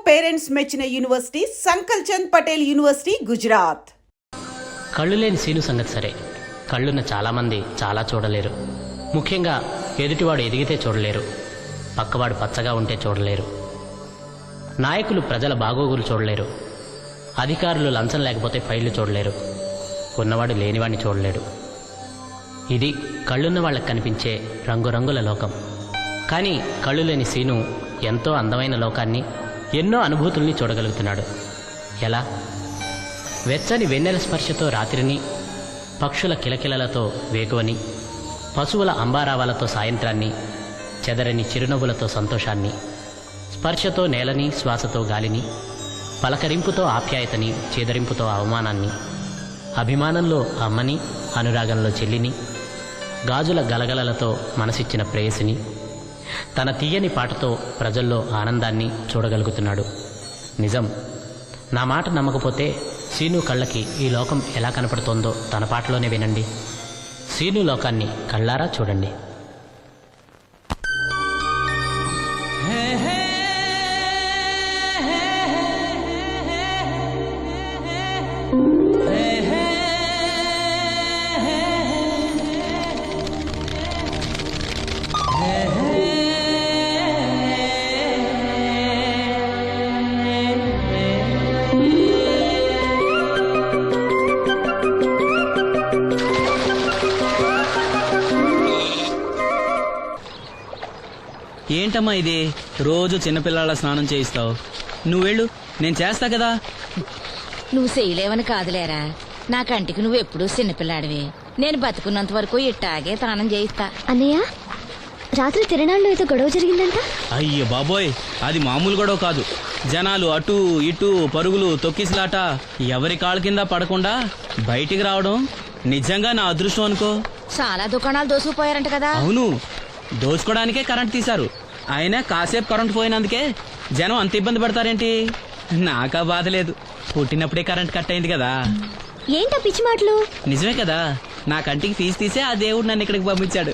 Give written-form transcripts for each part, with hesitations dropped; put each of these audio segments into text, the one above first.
Parents మెచ్చిన university సంకల్ Chand Patel university Gujarat. కళ్ళు లేని సీను సంగతి సరే, కళ్ళున్న చాలామంది చాలా చూడలేరు. ముఖ్యంగా ఎదుటివాడు ఎదిగితే చూడలేరు, పక్కవాడు పచ్చగా ఉంటే చూడలేరు. నాయకులు ప్రజల బాగోగులు చూడలేరు, అధికారులు లంచం లేకపోతే ఫైళ్లు చూడలేరు, ఉన్నవాడు లేనివాడిని చూడలేడు. ఇది కళ్ళున్న వాళ్ళకి కనిపించే రంగురంగుల లోకం. కానీ కళ్ళు లేని సీను ఎంతో అందమైన లోకాన్ని, ఎన్నో అనుభూతుల్ని చూడగలుగుతున్నాడు. ఎలా? వెచ్చని వెన్నెల స్పర్శతో రాత్రిని, పక్షుల కిలకిలలతో వేకువని, పశువుల అంబారావాలతో సాయంత్రాన్ని, చెదరని చిరునవ్వులతో సంతోషాన్ని, స్పర్శతో నేలని, శ్వాసతో గాలిని, పలకరింపుతో ఆప్యాయతని, చేదరింపుతో అవమానాన్ని, అభిమానంలో అమ్మని, అనురాగంలో చెల్లిని, గాజుల గలగలలతో మనసిచ్చిన ప్రేయసిని, తన తీయని పాటతో ప్రజల్లో ఆనందాన్ని చూడగలుగుతున్నాడు. నిజం. నా మాట నమ్మకపోతే సీను కళ్ళకి ఈ లోకం ఎలా కనపడుతోందో తన పాటలోనే వినండి. సీను లోకాన్ని కళ్ళారా చూడండి. ఏంటమ్మా ఇది? రోజు చిన్నపిల్లల స్నానం చేయిస్తావు. నువ్వెళ్ళు, నేను చేస్తా కదా. నువ్వు చేయలేవని కాదులేరా, నా కంటికి నువ్వు ఎప్పుడూ చిన్నపిల్లాడివి. నేను బతుకున్నంత వరకు ఇట్టాగే స్నానం చేయిస్తా. అన్నయ్య, రాత్రి తిరణాల్లో ఏదో గొడవ జరిగిందంట. అయ్య బాబోయ్, అది మామూలు గొడవ కాదు. జనాలు అటు ఇటు పరుగులు, తొక్కిసలాట, ఎవరి కాళ్ళ కింద పడకుండా బయటికి రావడం నిజంగా నా అదృష్టం అనుకో. చాలా దుకాణాలు దోసుకుపోయారంట కదా. అవును, దోచుకోవడానికే కరెంట్ తీశారు. అయినా కాసేపు కరెంట్ పోయినందుకే జనం అంత ఇబ్బంది పడతారేంటి? నాకా బాధ లేదు, పుట్టినప్పుడే కరెంట్ కట్ అయింది కదా. ఏంటా పిచ్చి మాటలు? నిజమే కదా, నా కంటికి ఫీజు తీసే ఆ దేవుడు నన్ను ఇక్కడికి పంపించాడు.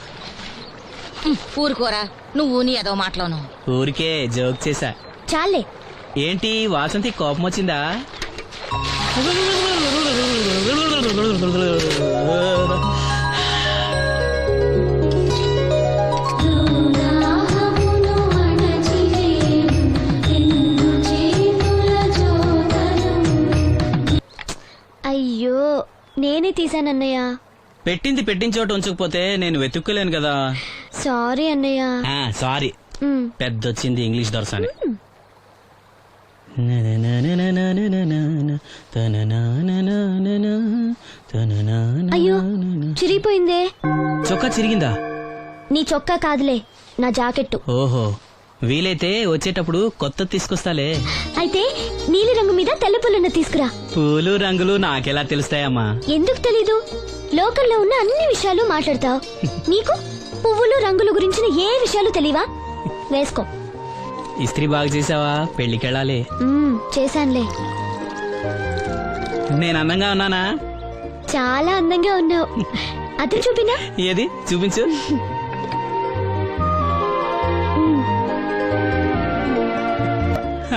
ఊరుకోరా, నువ్వు నీ ఏదో మాటలోను. ఊరికే జోక్ చేశా. చాలే. ఏంటి వాసంతి కోపం వచ్చిందా? అయ్యో, నేనే తీసానన్నయ్య. పెట్టింది పెట్టిన చోట ఉంచకపోతే నేను వెతుక్కోలేను కదా. సారీ అన్నయ్య. సారీ. పెద్దొచ్చింది ఇంగ్లీష్ దొరసాని. అయ్యో, చిరిగిపోయిందే. చొక్కా చిరిగిందా? నీ చొక్కా కాదులే, నా జాకెట్టు. ఓహో, వీలైతే వచ్చేటప్పుడు కొత్త తీసుకొస్తాలే. అయితే నీలి రంగు మీద తెల్ల పుల్లన్న తీసుకురా. పూలు రంగులు నాకెలా తెలుస్తాయమ్మా? ఎందుకు తెలీదు? లోకల్లో ఉన్న అన్ని విషయాలు మాట్లాడతావు. నీకు పువ్వులు రంగుల గురించిన ఏ విషయాలు తెలియవా? వేసుకో. ఇస్త్రీ బాగా చేసావా? పెళ్లికెళ్ళాలి. చేశానులే. నేను అందంగా ఉన్నానా? చాలా అందంగా ఉన్నావు. అది చూపినా? ఏది చూపించు.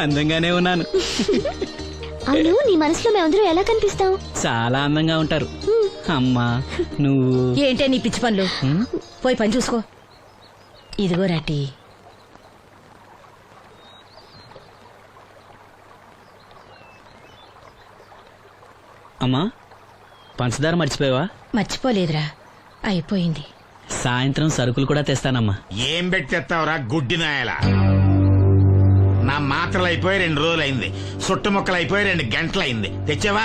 అందంగానే ఉన్నాను. అవును, నీ మనసులో మేమందరూ ఎలా కనిపిస్తావు? చాలా అందంగా ఉంటారు. అమ్మా నువ్వు ఏంటే నీ పిచ్చి పనులు? పోయి పని చూసుకో. ఇదిగో రాటి. అమ్మా, పంచదార మర్చిపోయావా? మర్చిపోలేదురా, అయిపోయింది. సాయంత్రం సరుకులు కూడా తెస్తానమ్మా. ఏం పెట్టి తెస్తావురా గుడ్డి నాయలా? నా మాత్రలు అయిపోయి 2 రోజులైంది, సుట్టుముక్కలు అయిపోయి 2 గంటలైంది. తెచ్చావా?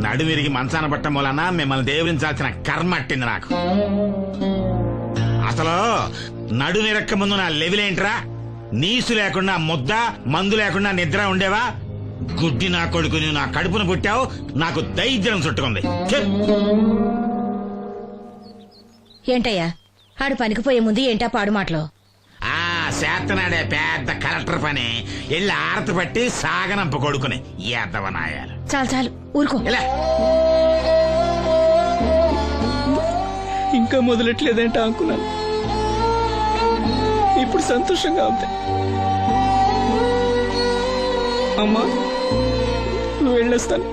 నడుమిరిగి మంచాన పట్టం వలన మిమ్మల్ని దేవురించాల్సిన కర్మ అట్టింది నాకు. అసలు నడుమిరక్క ముందు నా లెవెలేంట్రా? నీసు లేకుండా ముద్ద, మందు లేకుండా నిద్ర ఉండేవా? గుడ్డి నా కొడుకు, నువ్వు నా కడుపును పుట్టావు, నాకు దైద్యం చుట్టుకుంది. ఏంటయ్యా, ఆడు పనికిపోయే ముందు ఏంటా పాడు మాటలు? చేతనాడే పెద్ద కలెక్టర్ పని. ఎల్లి ఆరతి పట్టి సాగనంప కొడుకుని ఎద్దవనాయాలు. చాలు చాలు, ఊరుకో. ఇంకా మొదలెట్లేదేంటా అనుకున్నాను. ఇప్పుడు సంతోషంగా ఉంది. అమ్మా నువ్వు వెళ్ళొస్తాను.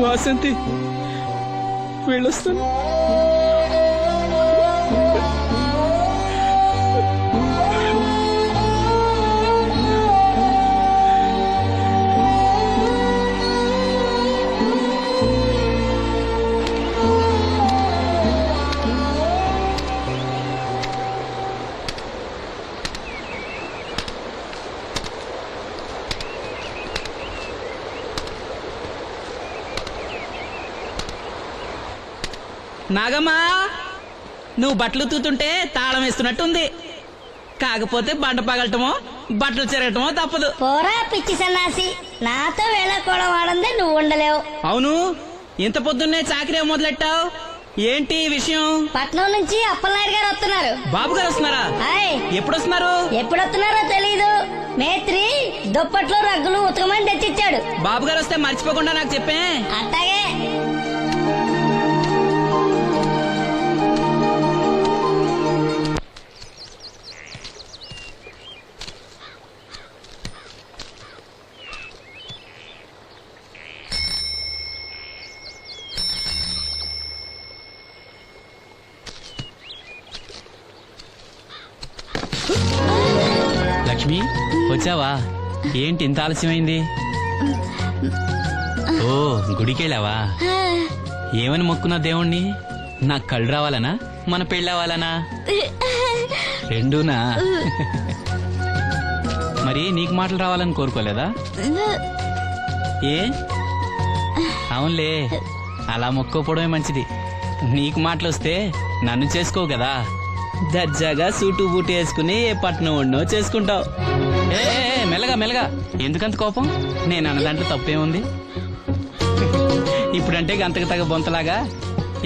వాసంతి వెళ్ళొస్తాను. నాగమ్మా నువ్వు బట్టలు తూతుంటే తాళం వేస్తున్నట్టుంది. కాకపోతే బండ పగలటమో బట్టలు చెరగటమో తప్పదు. పోరా పిచ్చి సన్నాసి, నాతో వేళకోవడం వాడందే నువ్వు ఉండలేవు. అవును, ఇంత పొద్దున్నే చాకరీ మొదలెట్టావు, ఏంటి విషయం? పట్నం నుంచి అప్పలనాయుడు గారు వస్తున్నారు. బాబు గారు వస్తున్నారా? హాయ్, ఎప్పుడు వస్తున్నారు? ఎప్పుడు వస్తున్నారో తెలీదు. మేత్రి దుప్పట్లు రగ్గులు ఉతకమని తెచ్చిచ్చాడు. బాబు గారు వస్తే మర్చిపోకుండా నాకు చెప్పే. అట్టాగే. లక్ష్మి వచ్చావా? ఏంటి ఇంత ఆలస్యమైంది? ఓ గుడికెళ్ళావా? ఏమని మొక్కున్నా దేవుణ్ణి? నాకు కళ్ళు రావాలనా, మన పెళ్ళవాలనా? రెండూనా? మరి నీకు మాటలు రావాలని కోరుకోలేదా? ఏ అవునులే, అలా మొక్కోపోవడమే మంచిది. నీకు మాటలు వస్తే నన్ను చేసుకోవు కదా, దర్జాగా సూటు బూటు వేసుకుని ఏ పట్నం ఉండో చేసుకుంటావు. ఏ మెల్లగా మెల్లగా, ఎందుకంత కోపం? నేను అన్న దాంట్లో తప్పేముంది? ఇప్పుడంటే గంతకు తగ్గ బొంతలాగా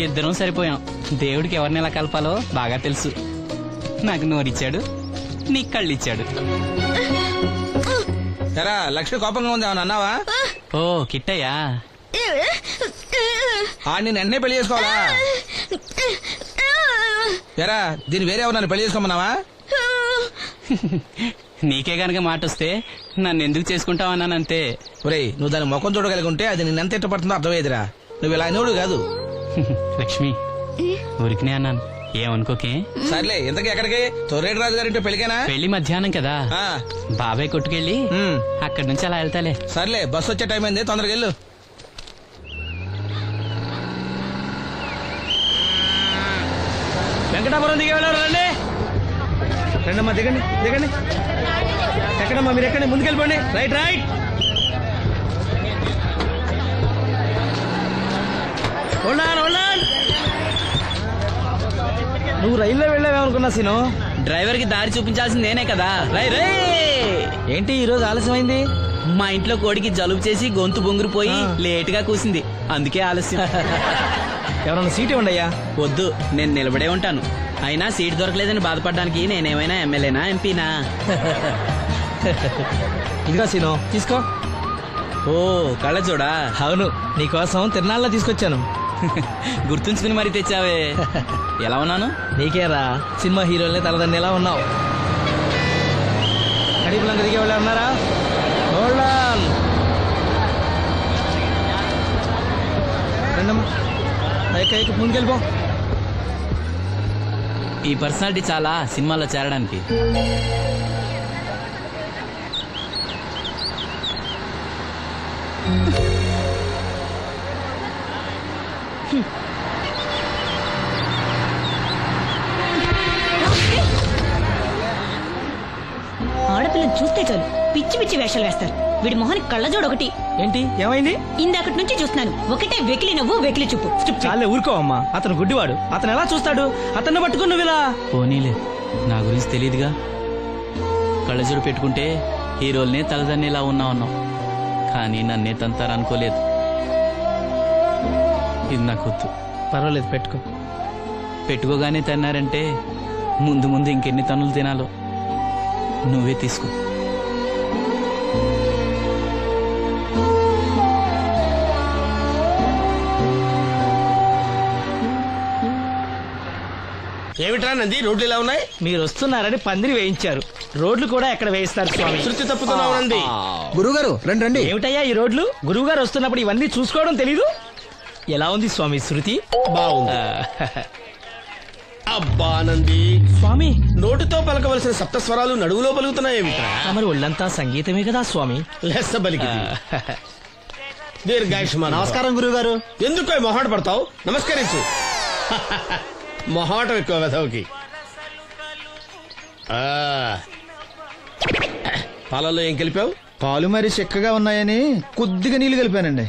ఇద్దరం సరిపోయాం. దేవుడికి ఎవరిని ఎలా కలపాలో బాగా తెలుసు. నాకు నోరిచ్చాడు, నీకు కళ్ళు ఇచ్చాడు. ఎరా లక్ష్మి కోపంగా ఉంది, ఏమన్నా అన్నావా? ఓ కిట్టయ్యా, ఆడిని వెంటనే పెళ్లి చేసుకోవాలా? ఎరా దీని వేరే ఎవరు పెళ్లి చేసుకోమన్నావా? నీకే గనక మాట వస్తే నన్ను ఎందుకు చేసుకుంటావన్నానంతే. ఒరేయ్, నువ్వు దాని ముఖం చూడగలిగి ఉంటే అది నిన్నెంత ఇష్టపడుతుందో అర్థమయ్యేదిరా. నువ్వు ఇలా అయినోడు కాదు. లక్ష్మి ఊరికినే అన్నాను, ఏమనుకోకే. సర్లే, ఇంతకీ ఎక్కడికి? తొర్రేటి రాజు గారింటే పెళ్లికేనా? పెళ్లి మధ్యాహ్నం కదా, ఆ, బాబాయ్ కొట్టుకెళ్ళి అక్కడి నుంచి అలా వెళ్తాలే. సర్లే, బస్సు వచ్చే టైం అయింది, తొందరగా వెళ్ళు. వెంకటాపురం దిగే వెళ్ళారు, రండి రండమ్మా, దిగండి దిగండి. ఎక్కడమ్మా మీరు? ఎక్కండి, ముందుకెళ్ళిపోండి. Right right. నువ్వు రైల్లో వెళ్ళావేమనుకున్నా సీను. డ్రైవర్ కి దారి చూపించాల్సింది నేనే కదా. రై రై. ఏంటి ఈ రోజు ఆలస్యమైంది? మా ఇంట్లో కోడికి జలుబు చేసి గొంతు బొంగురుపోయి లేట్ గా కూసింది, అందుకే ఆలస్యం. ఎవరన్నా సీట్ ఇవ్వండి అయ్యా. వద్దు, నేను నిలబడే ఉంటాను. అయినా సీట్ దొరకలేదని బాధపడడానికి నేనేమైనా ఎమ్మెల్యేనా ఎంపీనా? ఇదిగా సీను, తీసుకో. ఓ కళ్ళ చూడా. అవును, నీకోసం తిరునాళ్ళ తీసుకొచ్చాను. గుర్తుంచుకుని మరి తెచ్చావే. ఎలా ఉన్నాను? నీకేరా, సినిమా హీరోలనే తలదన్ని ఎలా ఉన్నావు? కడిపులంగా దిగే వాళ్ళు ఉన్నారా? రండమ్మా, ముందుకెళ్ళిపో. ఈ పర్సనాలిటీ చాలా సినిమాల్లో చేరడానికి. ఆడపిల్లని చూస్తే చాలు పిచ్చి పిచ్చి వేషాలు వేస్తారు. వీడి మొహానికి కళ్ళజోడు ఒకటి. ఏంటి ఏమైంది? ఇందాకటి నుంచి చూస్తున్నాను, ఒకటే వెకిలి నవ్వు వెకిలి చూపు. చాలే ఊరుకో అమ్మా, అతను గుడ్డివాడు. అతను ఎలా చూస్తాడు? అతన్ని పట్టుకుని నువ్వు ఇలా. పోనీలే, నా గురించి తెలియదుగా. కళ్ళజోడు పెట్టుకుంటే హీరోల్నే తలదన్నేలా ఉన్నావు, కానీ నన్నే తంతారనుకోలేదు. ఇది నాకు వద్దు. పర్వాలేదు, పెట్టుకో. పెట్టుకోగానే తిన్నారంటే ముందు ముందు ఇంకెన్ని తన్నులు తినాలో నువ్వే తీసుకో. ఏమిట్రా నంది, రోడ్లు ఇలా ఉన్నాయి? మీరు వస్తున్నారని పందిరి వేయించారు. రోడ్లు కూడా ఎక్కడ వేయిస్తారు స్వామి? శృతి తప్పుతున్నావు నంది. గురుగారు రండి రండి. ఏమిటయ్యా ఈ రోడ్లు? గురువు గారు వస్తున్నప్పుడు ఇవన్నీ చూసుకోవడం తెలీదు? ఎలా ఉంది స్వామి శృతి? బాగుంది. అబ్బా నంది, స్వామి నోటితో పలకవలసిన సప్తస్వరాలు నడువులో పలుకుతున్నాయేమిట్రా? మరి ఒళ్ళంతా సంగీతమే కదా స్వామి. లెస్స బలికి దీర్ఘాయుష్మాన్. నమస్కారం గురుగారు. ఎందుకో మొహాట పడతావు? నమస్కరించు. మొహాటం ఎక్కువ వెధవుకి. పాలలో ఏం కలిపావు? పాలు మరి చిక్కగా ఉన్నాయని కొద్దిగా నీళ్లు కలిపానండి.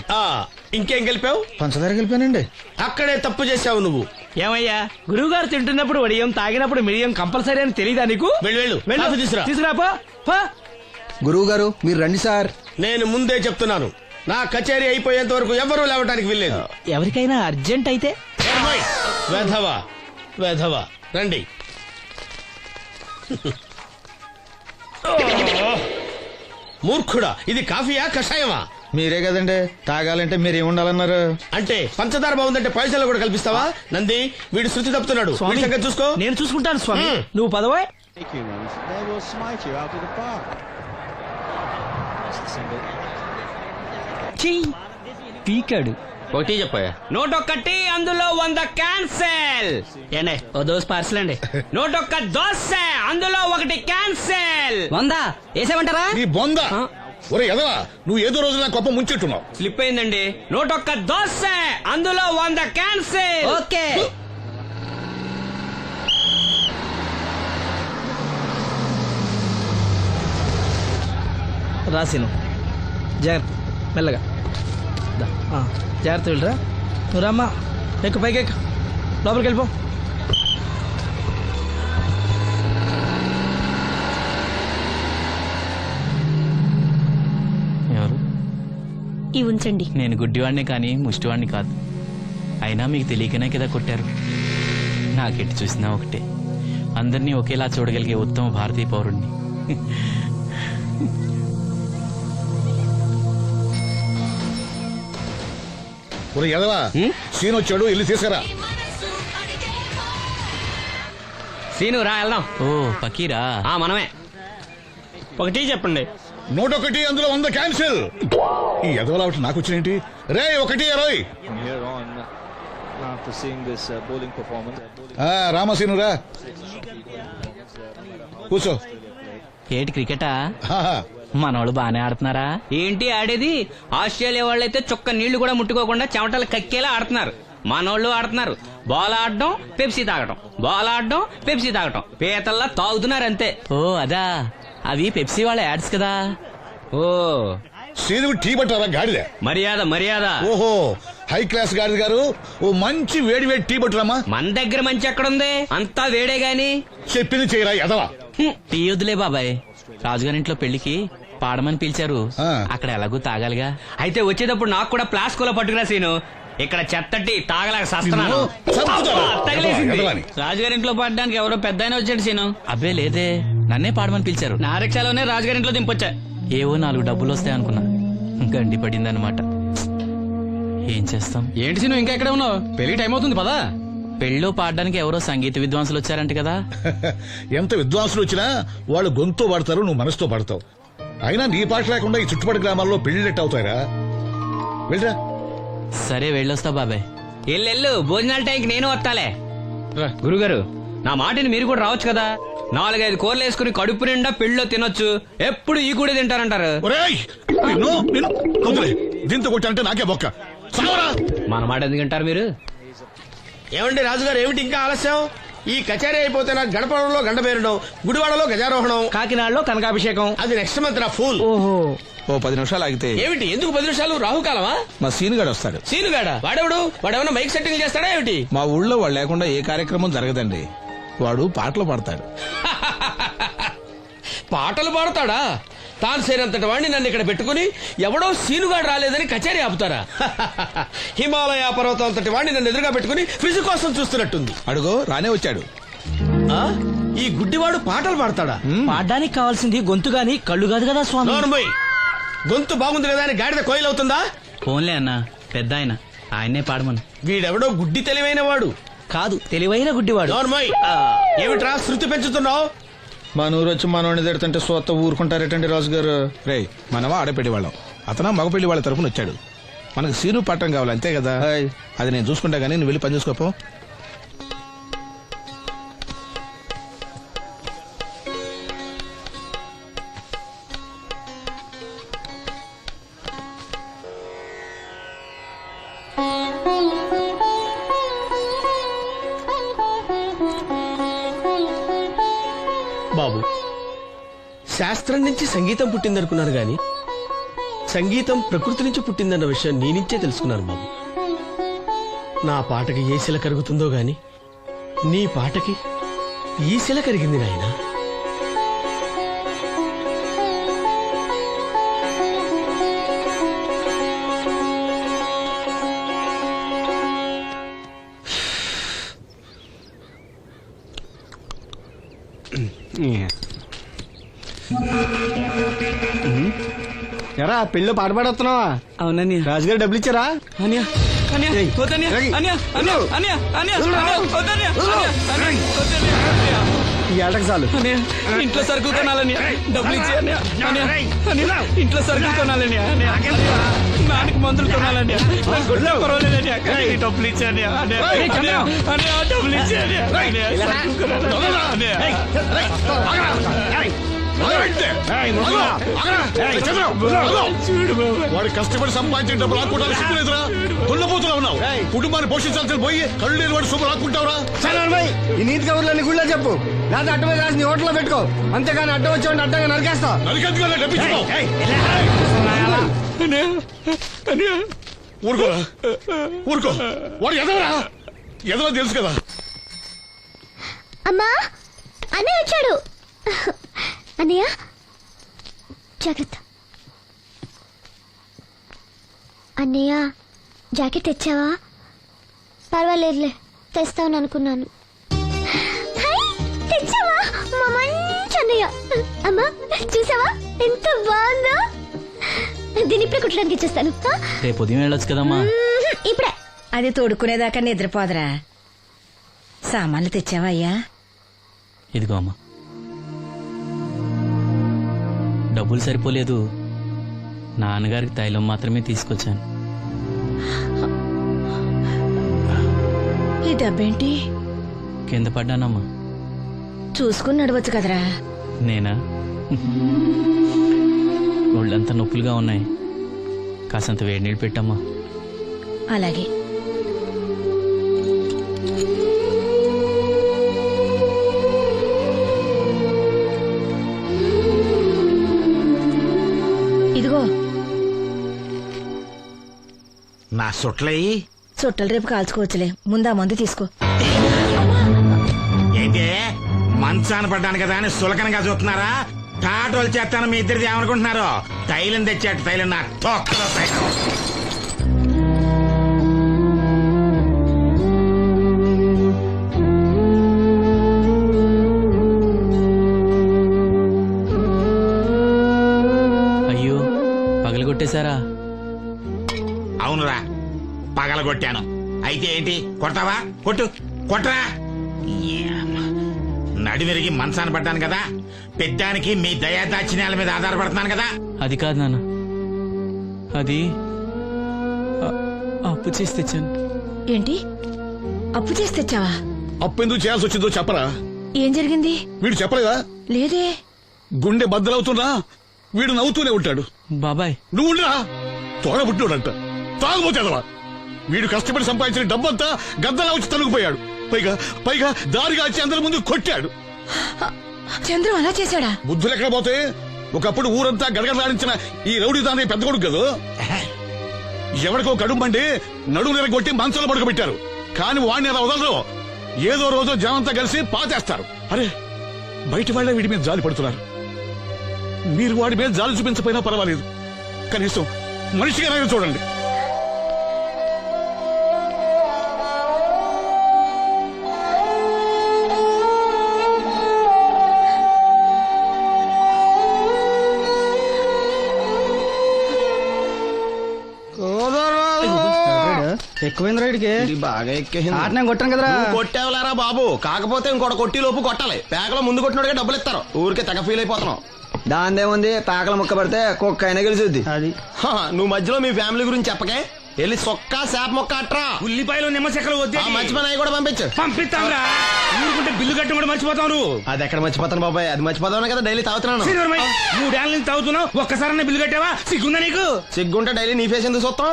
ఇంకేం కలిపావు? పంచదార కలిపానండి. అక్కడే తప్పు చేసావు నువ్వు. ఏమయ్యా, గురువు గారు తింటున్నప్పుడు వడియం, తాగినప్పుడు మిడియం కంపల్సరీ అని తెలీదా నీకు? వెళ్ళు కాఫీ తీసురా. తీసుకురాపో. గురువు గారు మీరు రండి సార్. నేను ముందే చెప్తున్నాను, నా కచేరీ అయిపోయేంత వరకు ఎవరూ లేవటానికి వెళ్ళలేదు. ఎవరికైనా అర్జెంట్ అయితే వెధవా వెధవా రండి. మూర్ఖుడా, ఇది కాఫీయా కషాయమా? మీరే కదండి తాగాలంటే మీరు ఏముండాలన్నారు? అంటే పంచదార బాగుందంటే పైసలు కూడా కల్పిస్తావా? నంది, వీడు శృతి తప్పుతున్నాడు. వీడి సంగతి చూసుకో. నేను చూసుకుంటాను స్వామి. నువ్వు పదవే. పీకాడు. ఒకటి చెప్పాయా? 101 అందులో 100 క్యాన్సెల్. ఏండే ఓ దోస్ పార్సల్ అండి. 101 దోశ అందులో 1 క్యాన్సెల్. 100 వేసేమంటారా? నీ బొంద. ఒరే ఎదవా, నువ్వు ఏదో రోజు నా కొప్ప ముంచెట్టున్నావు. స్లిప్ అయిందండి. 101 దోశ అందులో 100 క్యాన్సెల్. ఓకే. రాసిను జాగ్రత్త, మెల్లగా జాగ్రత్త వెళ్ళరా. నువ్వు రామ్మా, ఎక్కు పైకి ఎక్కు, లోపలికి వెళ్ళిపో. ఎవరు? ఈ ఉంచండి. నేను గుడ్డివాడిని కానీ ముష్టివాడిని కాదు. అయినా మీకు తెలియకనే కదా కొట్టారు. నాకెట్టి చూసినా ఒకటే, అందరినీ ఒకేలా చూడగలిగే ఉత్తమ భారతీయ పౌరుణ్ణి. ఒరే ఎదవా, సీన్ వచ్చాడు, వెళ్ళి తీసుకురా. సీను రా వెళ్దాం. ఓ పకీరా, మనమే. ఒక టీ చెప్పండి. 101 అందులో 100 క్యాన్సిల్. ఈ ఎదవలా ఒకటి నాకు వచ్చినేంటి? రే 120. రామసీను రా, కూర్చో. ఏటి క్రికెటా? ఆహా. మనోళ్ళు బానే ఆడుతున్నారా? ఏంటి ఆడేది? ఆస్ట్రేలియా వాళ్ళైతే చొక్క నీళ్లు కూడా ముట్టుకోకుండా చెమటలు కక్కేలా ఆడుతున్నారు. మనోళ్ళు ఆడుతున్నారు బాల్ ఆడడం, పెప్సీ తాగటం, బాల్ ఆడడం, పెప్సీ తాగటం, పీతల్లా తాగుతున్నారు అంతే. ఓ అదా, అవి పెప్సీ వాళ్ళ యాడ్స్ కదా. ఓ సీను టీ పట్టారా గాడిద? మర్యాద మర్యాద. ఓహో, హై క్లాస్ గాడిద గారు, ఓ మంచి వేడి వేడి టీ పట్టురామా. మన దగ్గర మంచి ఎక్కడుంది? అంతా వేడే గాని. చెప్పింది చేయరా ఎదవా. టీ వద్దులే బాబాయ్, రాజుగారింట్లో పెళ్లికి పాడమని పిలిచారు. అక్కడ ఎలాగూ తాగాలిగా. అయితే వచ్చేటప్పుడు నాకు కూడా ప్లాస్కోలో పట్టుకురా సీను. ఇక్కడ చెత్తటి తాగలేక సస్తున్నాను. రాజుగారింట్లో పాడడానికి ఎవరో పెద్ద వచ్చాడు సీను. అబ్బే లేదే, నన్నే పాడమని పిలిచారు. నా రిక్షాలోనే రాజుగారింట్లో దింపొచ్చా. ఏవో 4 డబ్బులు వస్తాయనుకున్నా, గండి పడిందనమాట. ఏం చేస్తాం? ఏంటి సీను ఇంకా ఎక్కడ ఉన్నావు? పెళ్లి టైం అవుతుంది పదా. పెళ్ళిలో పాడడానికి ఎవరో సంగీత విద్వాంసులు వచ్చారంట కదా. ఎంత విద్వాంసులు వచ్చినా వాళ్ళు గొంతు పడతారు, నువ్వు మనసుతో పడతావు. అయినా నీ పాట లేకుండా ఈ చుట్టుపక్కల గ్రామాల్లో పెళ్లిళ్ళెట్ అవుతాయిరా. వెళ్ళరా. సరే వెళ్ళొస్తా బాబాయ్. ఎల్లెళ్ళు, భోజనాల టైంకి నేను వస్తాలే. గురుగారు, నా మాటిని మీరు కూడా రావచ్చు కదా. 4-5 కూరలు వేసుకుని కడుపు నిండా పెళ్ళిలో తినొచ్చు. ఎప్పుడు ఈ కూడా తింటారంటారు. దీంతో కొట్టాలంటే నాకే బొక్క. మన మాట ఎందుకు తింటారు మీరు? ఏమండి రాజుగారు, ఏమిటి ఇంకా ఆలస్యం? ఈ కచేరీ అయిపోతే నాకు గణపవరంలో గండ పేరడం, గుడివాడలో గజారోహణం, కాకినాడలో కనకాభిషేకం. అది నెక్స్ట్ మంత్ నా ఫూల్. ఓహో, ఓ 10 నిమిషాలు ఆగితే. ఏమిటి, ఎందుకు 10 నిమిషాలు? రాహుకాలమా? మా సీనుగాడు వస్తాడు. సీనుగాడా? వాడేమన్నా మైక్ సెట్టింగ్ చేస్తాడా ఏమిటి? మా ఊళ్ళో వాడు లేకుండా ఏ కార్యక్రమం జరగదండి. వాడు పాటలు పాడతాడు. పాటలు పాడతాడా? తాను సేనంతటి వాడిని నన్ను ఇక్కడ పెట్టుకుని ఎవడో సీనుగాడు రాలేదని కచేరీ ఆపుతారా? హిమాలయ పర్వతం అంతటి వాడిని నన్ను ఎదురుగా పెట్టుకుని ఫిజు కోసం చూస్తున్నట్టుంది. అడుగో రానే వచ్చాడు. ఈ గుడ్డివాడు పాటలు పాడతాడా? పాడడానికి కావాల్సింది గొంతు గాని కళ్ళు కాదు కదా స్వామి. నోర్మోయ్, గొంతు బాగుంది కదా అని గాడిద కోయిలవుతుందా? ఫోన్లే అన్న, పెద్ద ఆయన్నే పాడమను. వీడెవడో గుడ్డి తెలివైన వాడు కాదు తెలివైన గుడ్డివాడు. నోర్మోయ్ ఏమిట్రా శృతి పెంచుతున్నావు? మన ఊరు వచ్చి మనోడిని తిడుతుంటే సొత్త ఊరుకుంటారేటండి రాజు గారు. రే మనమా ఆడపెళ్లి వాళ్ళం, అతను మగపెళ్లి వాళ్ళ తరపున వచ్చాడు. మనకు సీను పట్టం కావాలి అంతే కదా. అది నేను చూసుకుంటా గానీ నువ్వు వెళ్ళి పని చూసుకోపో. బాబు, శాస్త్రం నుంచి సంగీతం పుట్టిందనుకున్నాను గాని సంగీతం ప్రకృతి నుంచి పుట్టిందన్న విషయం నీ నుంచే తెలుసుకున్నాను బాబు. నా పాటకి ఏ శిల కరుగుతుందో గాని నీ పాటకి ఈ శిల కరిగింది నాయనా. ఎరా పెళ్ళి పాట పాడుతున్నావా? అవునని రాజుగారు డబ్బులు ఇచ్చారా? ఈ ఏటకు చాలు. ఇంట్లో సరుకులు కొనాలని డబ్బులు ఇచ్చి ఇంట్లో సరుకులు కొనాలని నాన్నకి మందులు కొనాలని పర్వాలేదని డబ్బులు ఇచ్చాను డబ్బులు ఇచ్చాను. వాడు కష్టపడి సంపాదించిన డబ్బు రాకుండా సిగ్గులేదురా? దున్నపోతున్నా ఉన్నావు. కుటుంబాన్ని పోషించాల్సిన పోయి కళ్ళు లేని వాడు శుభ్ర రాకుంటావురా? ఈ నీతి కబుర్లన్నీ గుళ్ళో చెప్పు, లేదా అడ్డమే రాసి నీ హోటల్లో పెట్టుకో. అంతేగాని అడ్డం వచ్చి అడ్డంగా నరికేస్తా. ఊరుకోరా, ఊరుకో. వాడు ఎదవరా? ఎదవ తెలుసు కదా. అమ్మా అన్నయ్య వచ్చాడు. అన్నయ్య జాగ్రత్త. అన్నయ్య జాకెట్ తెచ్చావా? పర్వాలేదులే, తెస్తావని అనుకున్నాను. తెచ్చావా? మా మంచి అన్నయ్య. అమ్మా చూసావా ఎంత బాగుందో? దీన్ని ఇప్పుడే కుట్టడానికి ఇచ్చేస్తాను. రేపు ఉదయం వెళ్ళొచ్చు కదమ్మా. ఇప్పుడే. అది తోడుకునేదాకా నిద్రపోదరా. సామాన్లు తెచ్చావా అయ్యా? ఇదిగో అమ్మా. డబ్బులు సరిపోలేదు, నాన్నగారికి తైలం మాత్రమే తీసుకొచ్చాను. ఈ డబ్బేంటి? కింద పడ్డానమ్మా. చూసుకుని నడవచ్చు కదరా. నేనా? ఒళ్ళంతా నొప్పులుగా ఉన్నాయి, కాసంత వేడి నీళ్ళు పెట్టమ్మా. అలాగే. ఇదిగో నా సుట్లయి చుట్టలు రేపు కాల్చుకోవచ్చులే, ముందా మందు తీసుకో. ఏంటే మంచాన పడ్డాను కదా అని సులకనగా చూస్తున్నారా? టాటోలు చేస్తాను మీ ఇద్దరిది ఏమనుకుంటున్నారు? తైలం తెచ్చాడు, తైలం నా తొక్కలో తైలం. అయ్యో పగలగొట్టేశారా? అవునురా, పగలగొట్టాను. అయితే ఏంటి, కొడతావా? కొట్టు, కొట్టరా. నడివిరిగి మంచాన పడ్డాను కదా, పెద్దానికి మీ దయాదాక్షిణ్యాల మీద ఆధారపడుతున్నాను కదా. అది కాదు నాన్న, అది అప్పు చేసి తెచ్చాను. ఏంటి అప్పు చేసి తెచ్చావా? అప్పు ఎందుకు చేయాల్సి వచ్చిందో చెప్పరా? ఏం జరిగింది? వీడు చెప్పలేదా? లేదే. గుండె బద్దలవుతున్నా వీడు నవ్వుతూనే ఉంటాడు. బాబాయ్ నువ్వు ఉండరా, తోడబుట్టినోడంట, తాగుపోతేదవా. వీడు కష్టపడి సంపాదించిన డబ్బంతా గద్దలా వచ్చి తనుకుపోయాడు. పైగా పైగా దారిగా వచ్చి అందరి ముందు కొట్టాడు. చంద్రం అలా చేశాడా? బుద్ధులు ఎక్కడ పోతే, ఒకప్పుడు ఊరంతా గడగడలాడించిన ఈ రౌడీ తానే పెద్ద కొడుకు కదా. ఎవరికో కడుంబండి నడుము నిరగొట్టి మంచంలో పడుకోబెట్టారు. కానీ వాడిని అలా వదలరు. ఏదో రోజు జనంతా కలిసి పాతేస్తారు. అరే, బయట వాళ్ళే వీడి మీద జాలి పడుతున్నారు. మీరు వాడి మీద జాలి చూపించకపోయినా పర్వాలేదు, కనీసం మనిషిగా చూడండి. ఎక్కువైంది రైడ్కి బాగా ఎక్కేసింది ఆట నేను కొట్టాను కదరా కొట్టేవలేరా బాబు, కాకపోతే ఇంకోటి కొట్టి లోపు కొట్టాలి. పేకలో ముందు కొట్టినోడిగా డబ్బులు ఇస్తారు. ఊరికే తెగ ఫీల్ అయిపోతున్నావు. దాందేముంది, పేకల ముక్క పడితే కుక్క అయినా గెలిచుద్ది. అది నువ్వు మధ్యలో మీ ఫ్యామిలీ గురించి చెప్పకే. వెళ్ళి సొక్క శాప మొక్క అట్రా. ఉల్లిపాయలు నిమ్మ చెక్కలు వద్దే. మర్చిపోయి కూడా పంపించు. పంపిస్తాంరా. ఊరుకుంటే బిల్లు కట్టి కూడా మర్చిపోతావు నువ్వు. అది ఎక్కడ మర్చిపోతాను బాబాయ్, అది మర్చిపోతావు కదా డైలీ తాగుతున్నాను. 3 ఏళ్ళ నుంచి తాగుతున్నావు, ఒక్కసారి బిల్లు కట్టావా? సిగ్గుందా నీకు? సిగ్గుంటే డైలీ నీ ఫేస్ ఎందుకు చూస్తాం?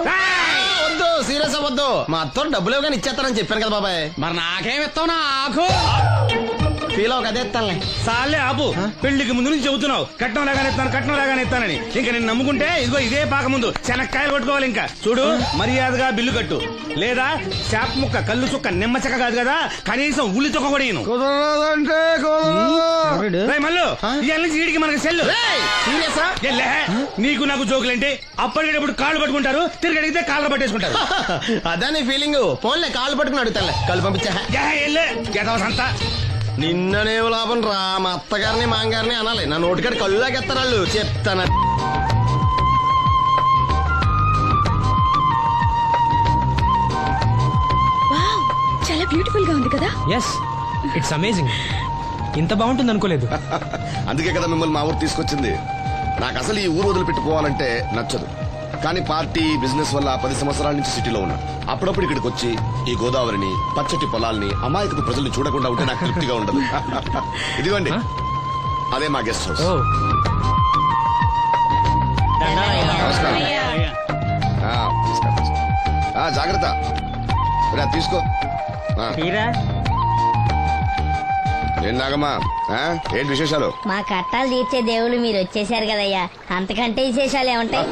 వద్దు, సీరియస్ అవ్వద్దు. మా అత్త డబ్బులు ఇవ్వగానే ఇచ్చేస్తానని చెప్పాను కదా బాబాయ్. మరి నాకేం ఇస్తావు నాకు? ఫీల్ అవ్వక అదే ఇస్తానులే. సాలే ఆపు. పెళ్లికి ముందు నుంచి చెబుతున్నావు కట్నం లాగానే ఇస్తాను, కట్నం లాగానే ఇస్తానని. ఇంకా నేను నమ్ముకుంటే ఇదిగో ఇదే పాక ముందు శనక్కాయలు కొట్టుకోవాలి. ఇంకా చూడు, మర్యాదగా బిల్లు కట్టు, లేదా చేప ముక్క, కళ్ళు చుక్క, నిమ్మ చెక్క కాదు కదా, కనీసం ఉల్లి చుక్క కూడా ఇయ్యను. మళ్ళీ ఇవాళ నుంచి వీడికి మనకి సెల్లు. నీకు నాకు జోకులంటే అప్పటికేటప్పుడు కాళ్ళు పట్టుకుంటారు, తిరిగి అడిగితే కాళ్ళు పట్టేసుకుంటారు. అదే నీ ఫీలింగ్. ఫోన్లే కాళ్ళు పట్టుకుని అడుగుతాలే, కాళ్ళు పంపించా. నిన్ననేం లాభం రా, మా అత్తగారిని మాంగారిని అనాలి. నా నోటికాడ కళ్ళులాగెత్తారు వాళ్ళు. చెప్తాను. చాలా బ్యూటిఫుల్ గా ఉంది కదా. Yes, it's amazing. ఇంత బాగుంటుంది అనుకోలేదు. అందుకే కదా మిమ్మల్ని మా ఊరు తీసుకొచ్చింది. నాకు అసలు ఈ ఊరు వదిలిపెట్టుకోవాలంటే నచ్చదు. కానీ పార్టీ బిజినెస్ వల్ల 10 సంవత్సరాల నుంచి సిటీలో ఉన్నా. అప్పుడప్పుడు ఇక్కడికి వచ్చి ఈ గోదావరిని, పచ్చటి పొలాల్ని, అమాయకపు ప్రజల్ని చూడకుండా ఉంటే నాకు తృప్తిగా ఉండదు. ఇదిగోండి, అదే మా గెస్ట్ హౌస్. నమస్కారం. జాగ్రత్త, తీసుకో. ఏం నాగమ్మా, ఏంటి విశేషాలు? మా కట్టాలు తీర్చే దేవుళ్ళు మీరు వచ్చేసారు కదయ్యా, అంతకంటే విశేషాలు ఏముంటాయి?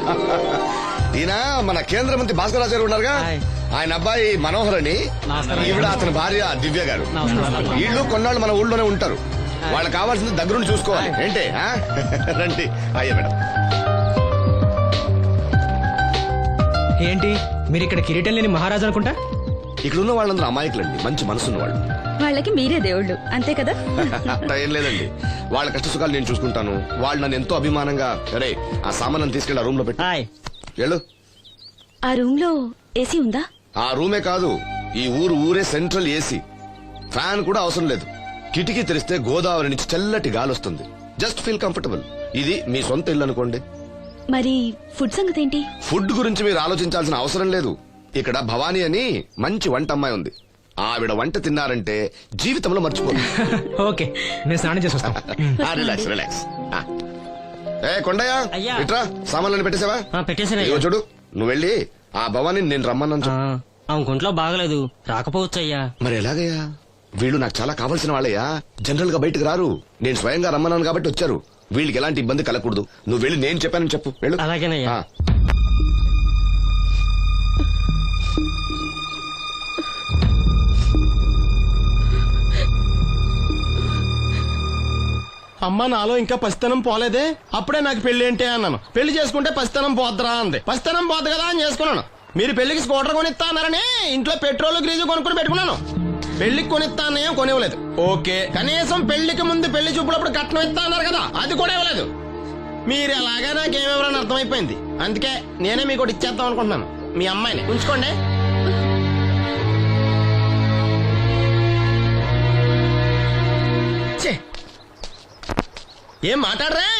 ఈయన మన కేంద్ర మంత్రి భాస్కర్ రాజు గారు ఉన్నారుగా, ఆయన అబ్బాయి మనోహర్ అని, ఈవిడ అతని భార్య దివ్య గారు. వీళ్ళు కొన్నాళ్ళు మన ఊళ్ళోనే ఉంటారు. వాళ్ళకి కావాల్సింది దగ్గరుండి చూసుకోవాలి. ఏంటి రండి. అయ్యా మేడం. ఏంటి మీరు ఇక్కడ కిరీటం లేని మహారాజు అనుకుంటా? ఇక్కడ ఉన్న వాళ్ళందరూ అమాయకులండి, మంచి మనసున్న వాళ్ళు. వాళ్ళకి మీరే దేవుళ్ళు అంతే కదా. అట్లా ఏం లేదండి, వాళ్ళ కష్ట సుఖాలు నేను చూసుకుంటాను. వాళ్ళు నన్ను ఎంతో అభిమానంగా, అరే ఆ సామాన్ తీసుకెళ్ళి ఆ రూమ్ లో పెట్టి వెళ్ళు. ఆ రూమ్ లో ఏసీ ఉందా? ఆ రూమే కాదు, ఈ ఊరే సెంట్రల్ ఏసీ. ఫ్యాన్ కూడా అవసరం లేదు. కిటికీ తెరిస్తే గోదావరి నుంచి చల్లటి గాలి వస్తుంది. Just feel comfortable. ఇది మీ సొంత ఇల్లు అనుకోండి. మరి ఫుడ్ సంగతి ఏంటి? ఫుడ్ గురించి మీరు ఆలోచించాల్సిన అవసరం లేదు. ఇక్కడ భవానీ అని మంచి వంట అమ్మాయి ఉంది. ఆవిడ వంట తిన్నారంటే జీవితంలో మర్చిపోదు. ఓకే, నేను స్నానం చేసి వస్తాను. Relax relax. కొండయ్య, ఇట్రా, సామాన్లను పెట్టేసావా? పెట్టేసాను. చూడు, నువ్వు వెళ్ళి ఆ భవానీ నేను రమ్మన్నాను. ఆమె ఒంట్లో బాగలేదు, రాకపోవచ్చు అయ్యా. మరి ఎలాగయ్యా? వీళ్ళు నాకు చాలా కావాల్సిన వాళ్ళయ్యా. జనరల్ గా బయటకు రారు. నేను స్వయంగా రమ్మన్నాను కాబట్టి వచ్చారు. వీళ్ళకి ఎలాంటి ఇబ్బంది కలగకూడదు. నువ్వు వెళ్ళి నేను చెప్పానని చెప్పు. వెళ్ళు. అలాగేనయ్యా. అమ్మ, నాలో ఇంకా పసితనం పోలేదే. అప్పుడే నాకు పెళ్లి ఏంటి అన్నాను. పెళ్లి చేసుకుంటే పసితనం పోద్దురా అంది. పసితనం పోద్దు కదా అని చేసుకున్నాను. మీరు పెళ్లికి స్కూటర్ కొనిస్తా అన్నారని ఇంట్లో పెట్రోల్ గ్రీజు కొనుక్కుని పెట్టుకున్నాను. పెళ్లికి కొనిస్తా అన్న కొనివ్వలేదు. ఓకే, కనీసం పెళ్లికి ముందు పెళ్లి చూపులప్పుడు కట్నం ఇస్తా అన్నారు కదా, అది కూడా ఇవ్వలేదు. మీరు ఎలాగా నాకేమెవరని అర్థమైపోయింది. అందుకే నేనే మీకు ఇచ్చేద్దాం అనుకుంటున్నాను. మీ అమ్మాయిని ఉంచుకోండి. ఏం మాట్లాడరా?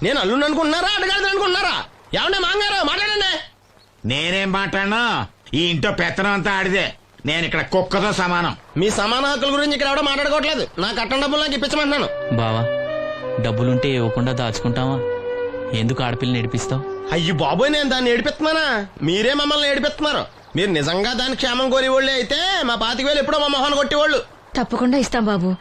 నేను అల్లుండి అనుకుంటున్నారా, అడగాలి అనుకుంటున్నారా? ఏమన్నా మాంగారు మాట్లాడండి. నేనేం మాట్లాడను, ఈ ఇంట్లో పెత్తనం అంతా ఆడిదే. నేను ఇక్కడ కుక్కతో సమానం. మీ సమాన హక్కుల గురించి ఇక్కడ ఎవడో మాట్లాడుకోవట్లేదు. నా కట్టం డబ్బులు నాకు ఇప్పించమంటున్నాను. బావా, డబ్బులుంటే ఇవ్వకుండా దాచుకుంటావా? ఎందుకు ఆడపిల్లని ఏడిపిస్తావు? అయ్యి బాబోయ్, నేను దాన్ని ఏడిపిస్తున్నానా? మీరే మమ్మల్ని ఏడిపిస్తున్నారు. మీరు నిజంగా దాని క్షేమం కోరేవాళ్ళే అయితే మా 25,000 ఎప్పుడో మా మొహాన్ని కొట్టేవాళ్ళు. తప్పకుండా ఇస్తాం బాబు.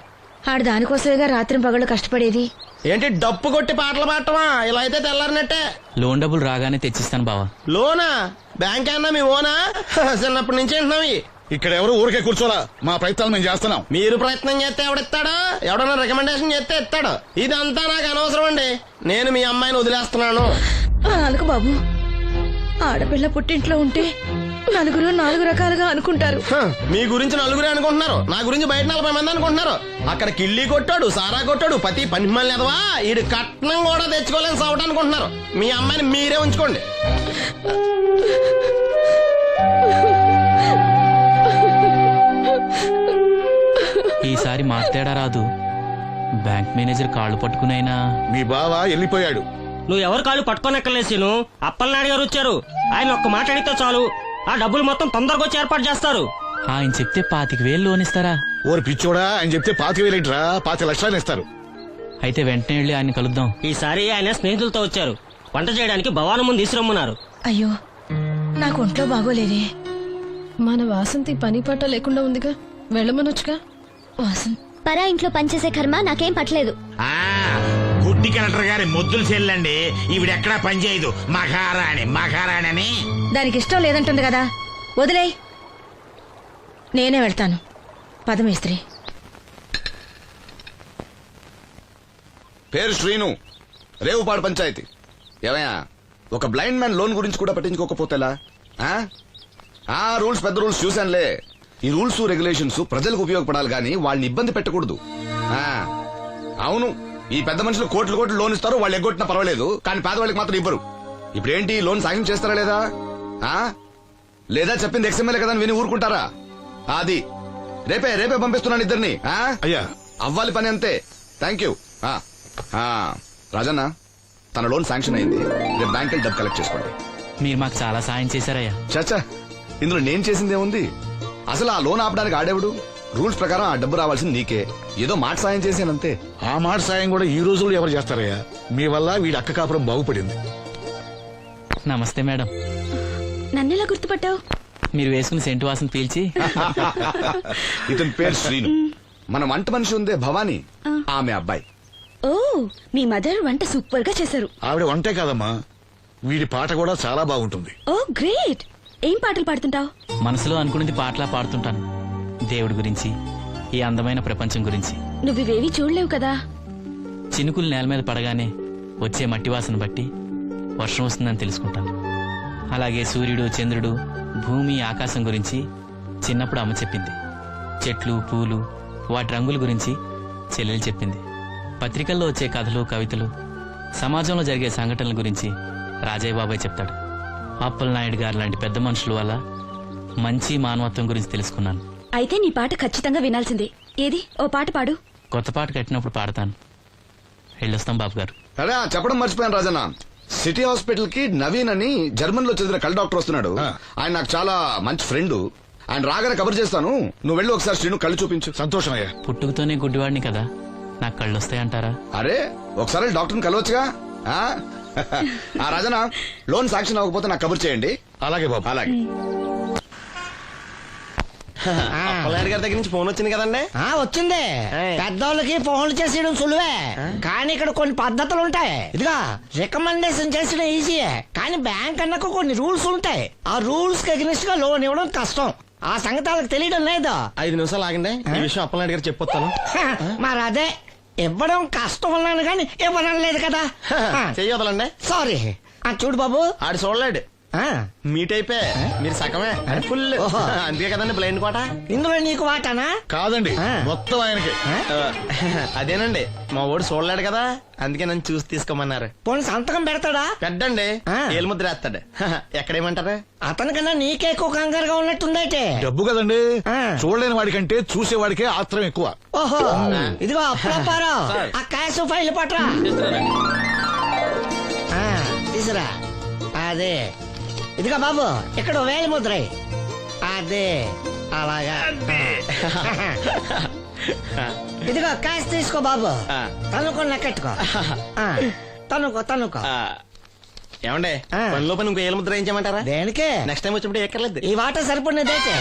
ఆడు దానికోసమేగా రాత్రి పగళ్ళు కష్టపడేది. ఏంటి డప్పు కొట్టి పాటలు పాడటమా? ఇలా అయితే తెల్లారినట్టే. లోన్ డబ్బులు రాగానే తెచ్చిస్తాను బావా. లోనా? బ్యాంక్ అన్నా మీ ఓనా? చిన్నప్పటి నుంచి వింటున్నాం. ఇక్కడ ఎవరు ఊరికే కూర్చోలా, మా ప్రయత్నాలు మేము చేస్తున్నాం. మీరు ప్రయత్నం చేస్తే ఎవడిస్తాడా? ఎవడన్నా రికమెండేషన్ చేస్తే ఇస్తాడు. ఇదంతా నాకు అనవసరం అండి. నేను మీ అమ్మాయిని వదిలేస్తున్నాను. అలాగే బాబు, ఆడపిల్ల పుట్టింట్లో ఉంటే నలుగురు 4 రకాలుగా అనుకుంటారు. మీ గురించి నలుగురే అనుకుంటున్నారు, నా గురించి బయట 40 మంది అనుకుంటున్నారు. అక్కడ కిళ్ళి కొట్టాడు, సారా కొట్టాడు, పతి పని మళ్ళీ ఎదవా, ఈడు కట్నం కూడా తెచ్చుకోలేని సవట అనుకుంటున్నారు. మీ అమ్మాయిని మీరే ఉంచుకోండి. ఈసారి మాట్లాడా రాదు. బ్యాంక్ మేనేజర్ కాళ్ళు పట్టుకునైనా మీ బావ వెళ్ళిపోయాడు. నువ్వు ఎవరు కాళ్ళు పట్టుకోనక్కర్లేదు సీను. అప్పలనాయుడు గారు వచ్చారు. ఆయన ఒక్క మాట అడిగితే చాలు, ఆ డబ్బులు మొత్తం తొందరగా వచ్చి ఏర్పాటు చేస్తారు. ఆయన చెప్తే 25,000 లోన్ ఇస్తారా? ఓరి పిచ్చోడా, ఆయన చెప్తే 25,000 5 లక్షలు ఇస్తారు. అయితే వెంటనే వెళ్ళి ఆయన కలుద్దాం. ఈసారి ఆయన స్నేహితులతో వచ్చారు. వంట చేయడానికి భవానం ముందు తీసురమ్మన్నారు. అయ్యో నాకు ఒంట్లో బాగోలేదే. మన వాసంతి పని పాట లేకుండా ఉందిగా, వెళ్ళమనొచ్చుగా. వాసన్ పరా ఇంట్లో పనిచేసే కర్మ నాకేం పట్టలేదు. గుడ్డి కలెక్టర్ గారి ముద్దులు చెల్లండి. ఈవిడెక్కడా పనిచేయదు. మహారాణి అని. దానికి ఇష్టం లేదంటుంది కదా, వదిలేయ్. నేనే వెళ్తాను. పదమేస్త్రి. పేరు శ్రీను, రేవుపాడు పంచాయతీ. ఏమయ్యా, ఒక బ్లైండ్ మ్యాన్ లోన్ గురించి కూడా పట్టించుకోకపోతేలా? రూల్స్ పెద్ద రూల్స్ చూశానులే. ఈ రూల్స్ రెగ్యులేషన్స్ ప్రజలకు ఉపయోగపడాలి గానీ వాళ్ళని ఇబ్బంది పెట్టకూడదు. అవును, ఈ పెద్ద మనుషులు కోట్లు లోన్ ఇస్తారు. వాళ్ళు ఎగ్గొట్టినా పర్వాలేదు, కానీ పేదవాళ్ళకి మాత్రం ఇవ్వరు. ఇప్పుడేంటి, లోన్ సాయం చేస్తారా లేదా? లేదా చెప్పింది ఎక్స్ఎంఎల్ఏ కదా అని విని ఊరుకుంటారా? అది రేపే పంపిస్తున్నాను ఇద్దరిని. అయ్యా, అవ్వాలి పని అంతే. Thank you. రాజన్న, తన లోన్ శాంక్షన్ అయింది. రేపు బ్యాంక్ వెళ్ళి డబ్బు కలెక్ట్ చేసుకోండి. మీరు మాకు చాలా సాయం చేశారయ్యా. చాచా, ఇందులో నేను చేసిందేముంది? అసలు ఆ లోన్ ఆపడానికి ఆడేవుడు? రూల్స్ ప్రకారం ఆ డబ్బు రావాల్సింది నీకే. ఏదో మాట సాయం చేశానంతే. ఆ మాట సాయం కూడా ఈ రోజుల్లో ఎవరు చేస్తారయ్యా? మీ వల్ల వీడి అక్క కాపురం బాగుపడింది. నమస్తే మేడం. నన్నెలా గుర్తుపట్టావు? మీరు వేసుకుని సెంటు వాసన పీల్చి. ఇతని పేరు శ్రీను. మన వంట మనిషి ఉందే భవానీ, ఆమె అబ్బాయి. ఓ, మీ మదర్ వంట సూపర్ గా చేశారు. ఆవిడ వంటే కాదమ్మా, వీడి పాట కూడా చాలా బాగుంటుంది. ఓ గ్రేట్. ఏం పాటలు పాడుతుంటావు? మనసులో అనుకున్నది పాటలా పాడుతుంటాను. దేవుడి గురించి, ఈ అందమైన ప్రపంచం గురించి. నువ్వివేవి చూడలేవు కదా. చినుకులు నేల మీద పడగానే వచ్చే మట్టి వాసన బట్టి వర్షం వస్తుందని తెలుసుకుంటాను. అలాగే సూర్యుడు, చంద్రుడు, భూమి, ఆకాశం గురించి చిన్నప్పుడు అమ్మ చెప్పింది. చెట్లు, పూలు, వాటి రంగుల గురించి చెల్లెలు చెప్పింది. పత్రికల్లో వచ్చే కథలు, కవితలు, సమాజంలో జరిగే సంఘటనల గురించి రాజయ్య బాబాయ్ చెప్తాడు. అప్పలనాయుడు గారు లాంటి పెద్ద మనుషుల వల్ల మంచి మానవత్వం గురించి తెలుసుకున్నాను. అయితే నీ పాట ఖచ్చితంగా వినాల్సిందే. ఏది, ఓ పాట పాడు. కొత్త పాట కట్టినప్పుడు పాడతాను. వెళ్ళొస్తాం బాబు గారు. అరే, చెప్పడం మర్చిపోయాను రాజన్న. సిటీ హాస్పిటల్ కి నవీన్ అని జర్మన్ లో చదివిన కళ్ళ డాక్టర్ వస్తున్నాడు. ఆయన నాకు చాలా మంచి ఫ్రెండ్. ఆయన రాగానే కబర్ చేస్తాను. నువ్వు వెళ్ళి ఒకసారి శ్రీను కళ్ళు చూపించు. సంతోషం అయ్యా. పుట్టుకతోనే గుడ్డివాడిని కదా, నాకు కళ్ళు వస్తాయంటారా? అరే, ఒకసారి డాక్టర్ని కలవచ్చుగా. రాజన్న, లోన్ శాంక్షన్ అవ్వకపోతే నాకు కబుర్ చేయండి. అలాగే బాబు. అలాగే. అప్పలనాయుడు గారి దగ్గర నుంచి ఫోన్ వచ్చింది కదండి. వచ్చింది. పెద్దోళ్ళకి ఫోన్లు చేసేయడం సులువే, కానీ ఇక్కడ కొన్ని పద్ధతులు ఉంటాయి. ఇదిగా రికమెండేషన్ చేసడం ఈజీయే, కానీ బ్యాంక్ అన్నకు కొన్ని రూల్స్ ఉంటాయి. ఆ రూల్స్ కి అగ్నిస్ట్ గా లోన్ ఇవ్వడం కష్టం. ఆ సంగతి వాళ్ళకి తెలియడం లేదు. 5 నిమిషాలు ఆగండి, ఈ విషయం అప్పలనాయుడు గారు చెప్పొస్తాను. మరి అదే ఇవ్వడం కష్టం ఉన్నాను కానీ ఇవ్వడం లేదు కదా. చెయ్యొదలండి. సారీ. చూడు బాబు, ఆడు చూడలేడు. మీట్ అయిపోయి మీరు సగమే ఫుల్. అందుకే కదండి బ్లైండ్ కోట. ఇందులో నీకు వాటానా? కాదండి, మొత్తం ఆయనకి. అదేనండి, మా ఓడు చూడలేడు కదా, అందుకే నన్ను చూసి తీసుకోమన్నారు. పోనీ సంతకం పెడతాడా? పెద్దండి, ఏలుముద్ర వేస్తాడు. ఎక్కడేమంటారు? అతనికన్నా నీకే ఎక్కువ కంగారుగా ఉన్నట్టుందైతే. డబ్బు కదండి, చూడలేని వాడికంటే చూసేవాడికే ఆత్రం ఎక్కువ. ఓహో, ఇదిగో అప్పుడప్పారో, ఆ క్యాష్ ఫైల్ పట్రా. తీసురా. అదే, ఇదిగో బాబు, ఇక్కడ వేలి ముద్ర. అదే, అలాగా. ఇదిగో క్యాష్ తీసుకో బాబు. తనుకో, లెక్కెట్టుకో. తనుకో. ఏమండే, పనిలో పని ఇంకో ఏలుముద్ర ఏం చేయమంటారా? దేనికే? నెక్స్ట్ టైం వచ్చినప్పుడు ఎక్కర్లేదు. ఈ వాట సరిపడినదైతే.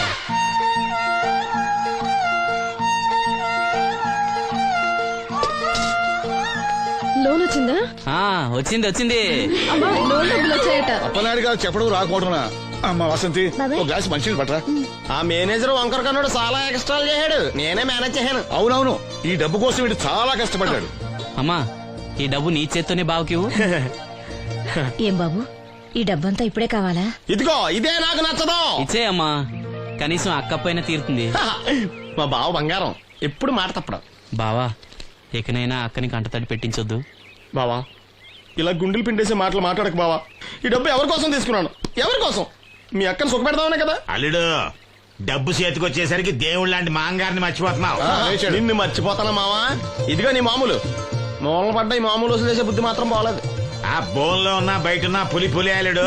లోన్ వచ్చిందా? వచ్చింది. లోన్ డబ్బులు వచ్చాయట. అప్పలనాయుడు గారు చెప్పడం రాకపోవడం. అమ్మ వాసంతి, ఒక గ్లాస్ మంచినీళ్ళు పట్టరా. ఆ మేనేజర్ వంకర కన్నాడు, చాలా ఎక్స్ట్రాలు చేశాడు. నేనే మేనేజ్ చేశాను. అవునవును, ఈ డబ్బు కోసం వీడు చాలా కష్టపడ్డాడు. అమ్మా, ఈ డబ్బు నీ చేత్తోనే బావుకివు. ఏం బాబు, ఈ డబ్బంతా ఇప్పుడే కావాలా? ఇదిగో, ఇదే నాకు నచ్చదు. ఇచ్చే అమ్మా, కనీసం అక్కపైన తీరుతుంది. మా బావ బంగారం, ఎప్పుడు మాట తప్పడం. బావా, ఇకనైనా అక్కని కంటతడి పెట్టించొద్దు. బావా, ఇలా గుండెలు పిండేసే మాటలు మాట్లాడక బావా. ఈ డబ్బు ఎవరి కోసం తీసుకున్నాను? ఎవరి కోసం? మీ అక్కను సుఖపెడదామనే కదా. అల్లుడు, డబ్బు చేతికొచ్చేసరికి దేవుళ్ళ లాంటి మాంగారిని మర్చిపోతున్నావు. నిన్ను మర్చిపోతానా మావా? ఇదిగో నీ మామూలు మూలన పడ్డ ఈ మామూలు వసూలు చేసే బుద్ధి మాత్రం బాగలేదు. ఆ బోన్లో ఉన్నా బయట ఉన్నా పులి పులి ఆలుడు.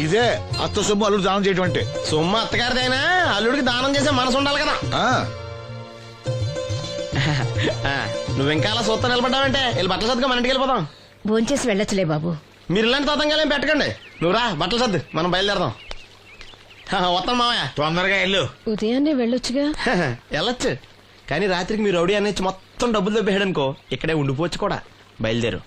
ఇదే అత్త సొమ్ము అల్లుడు దానం చేయటం అంటే. సొమ్ము అత్తగారిదైనా అల్లుడికి దానం చేసే మనసు ఉండాలి కదా. నువ్వు ఇంకా అలా సూత్తా నిలబడ్డావంటే వెళ్ళి బట్టలు సర్దుగా మన ఇంటికి వెళ్ళిపోదాం. భోంచేసి వెళ్ళొచ్చులే బాబు. మీరు ఇలాంటి తతంగాలేం పెట్టకండి. నువ్వు రా బట్టలు సర్దు మనం బయలుదేరదాం. వస్తాను మావయ్య. తొందరగా వెళ్ళు. ఉదయాన్నే వెళ్ళొచ్చుగా. వెళ్ళొచ్చు కానీ రాత్రికి మీరు రౌడీ అనేది మొత్తం డబ్బులు దొబ్బేయడనుకో ఇక్కడే ఉండిపోవచ్చు కూడా. బయలుదేరు.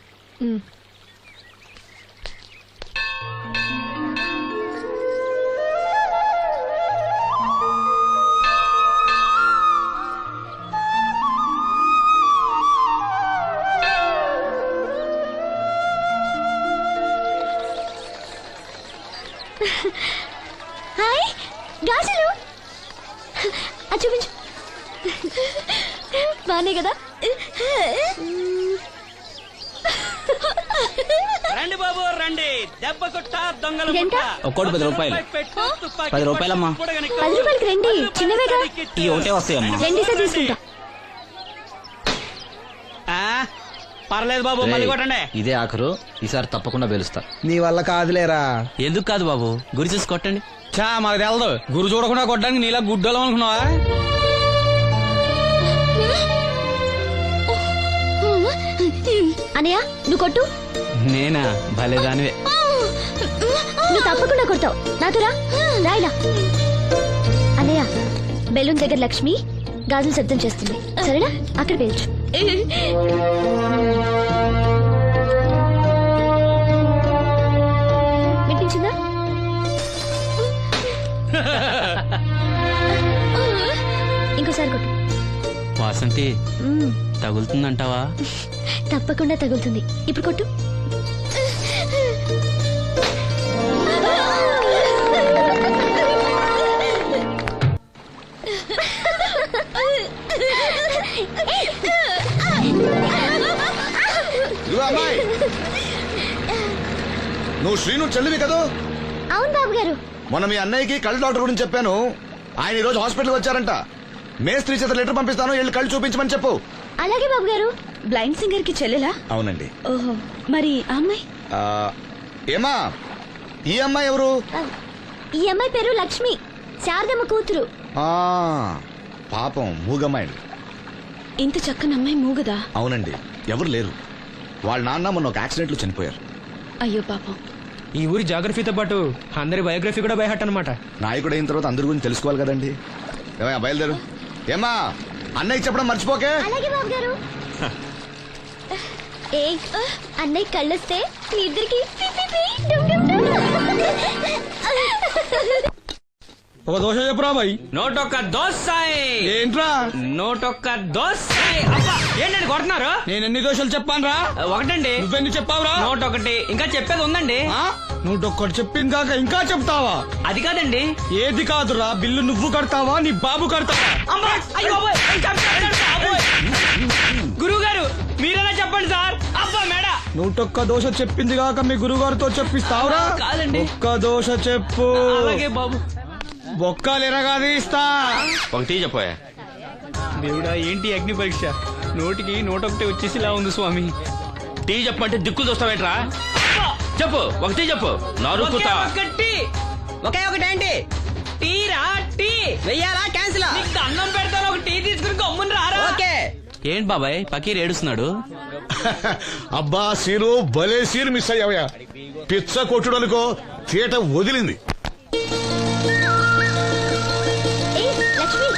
హాయ్ గాజులు అది చూపించు. బానే కదా? రండి బాబు రండి. దెబ్బ కొట్ట దొంగల ఇదెంత? ఒక్కోటి 10 రూపాయలు. 10 రూపాయలమ్మా. 10 రూపాయలకి రండి, చిన్నవేగా. ఈ ఒకటే వస్తాయమ్మా. రెండేసా తీసుకుంటా. పర్లేదు బాబు, మళ్ళీ కొట్టండి. ఇదే ఆఖరు, ఈసారి తప్పకుండా పిలుస్తా. నీ వల్ల కాదులేరా. ఎందుకు కాదు బాబు, గురి చూసి కొట్టండి. చా మాకు తెలదు. గురు చూడకుండా కొట్టడానికి నీలా గుడ్డలం అనుకున్నావా? అనయ్య నువ్వు కొట్టు. నేనా? భలేదానివే. నువ్వు తప్పకుండా కొడతావు. నాతో రా. రాయిలా. అన్నయ్య బెలూన్ దగ్గర లక్ష్మి గాజులు శబ్దం చేస్తుంది, సరేనా? అక్కడ పేల్చు. వినిపించిందా? ఇంకోసారి కొట్టు. వాసంతి తగులుతుందంటావా? తప్పకుండా తగులుతుంది. ఇప్పుడు కొట్టు. అమ్మాయి నువ్వు శ్రీను చెల్లివి కదా? అవును బాబు గారు. మొన్న మీ అన్నయ్యకి కళ్ళు డాక్టర్ గురించి చెప్పాను. ఆయన ఈ రోజు హాస్పిటల్ వచ్చారంట. మేస్త్రి చేత లెటర్ పంపిస్తాను, వెళ్ళి కళ్ళు చూపించమని చెప్పు. అలాగే బాబు గారు. బ్లైండ్ సింగర్ కి చెల్లెలా? అవునండి. ఓహో, మరి ఆ అమ్మాయి? ఏమా ఈ అమ్మాయి ఎవరు? ఈ అమ్మాయి పేరు లక్ష్మి, శారదమ్మ కూతురు. పాపం మూగమ్మాయి. ఇంత చక్కని అమ్మాయి మూగదా? అవునండి, ఎవరు లేరు. వాళ్ళ నాన్న మొన్న ఒక యాక్సిడెంట్ లో చనిపోయారు. అయ్యో పాపం. ఈ ఊరి జాగ్రఫీతో పాటు అందరి బయోగ్రఫీ కూడా బయట అనమాట. నాయకుడు అయిన తర్వాత అందరి గురించి తెలుసుకోవాలి కదండి. ఏమయ్యా బయలుదేరు. ఏమా అన్నయ్య చెప్పడం మర్చిపోకే. అలాగే బాబు గారు. ఏ అన్నయ్య కళ్ళొస్తే మీ ఇద్దరికి ఒక దోశ చెప్పురా బాయ్. నోటొక్క దోశ. ఏంట్రా? నోటొక్క దోశ. అబ్బా ఏంటండి కొడుతున్నారు? నేను ఎన్ని దోశలు చెప్పాను రా? ఒకటండి. నువ్వెన్ని చెప్పావురా? నోటొకటి. ఇంకా చెప్పేది ఉందండి. నువ్వు ఒక్కటి చెప్పింది కాక ఇంకా చెప్తావా? అది కాదండి. ఏది కాదురా, బిల్లు నువ్వు కడతావా నీ బాబు కడతావా? గురువు గారు మీరైనా చెప్పండి సార్. అబ్బా మేడ. నూటొక్క దోశ చెప్పింది కాక మీ గురుగారితో చెప్పిస్తావురా? కాదండి. ఒక్క దోశ చెప్పు. అలాగే బాబు. బొక్కలు ఎరగాది ఇస్తా. ఒకటి చెప్పోయా. దేవుడా ఏంటి అగ్ని పరీక్ష? నోటికి నోటొకటి వచ్చేసి ఇలా ఉంది స్వామి. టీ చెప్పంటే దిక్కులు చూస్తావేట్రా? చెప్పు, ఒకటి చెప్పు. ఒకే ఒకటి ఏంటి? టీ రా. టీ వెయ్యాలా క్యాన్సిల్? అన్నం పెడతాను, ఒక టీ తీసుకుని గమ్మున రారా. ఓకే. ఏంటి బాబాయ్ పకీర్ ఏడుస్తున్నాడు? అబ్బా సీను భలే సీను మిస్ అయ్యావయ్యా. పిచ్చ కొట్టుడు అనుకో, తీట వదిలింది. లక్ష్మి,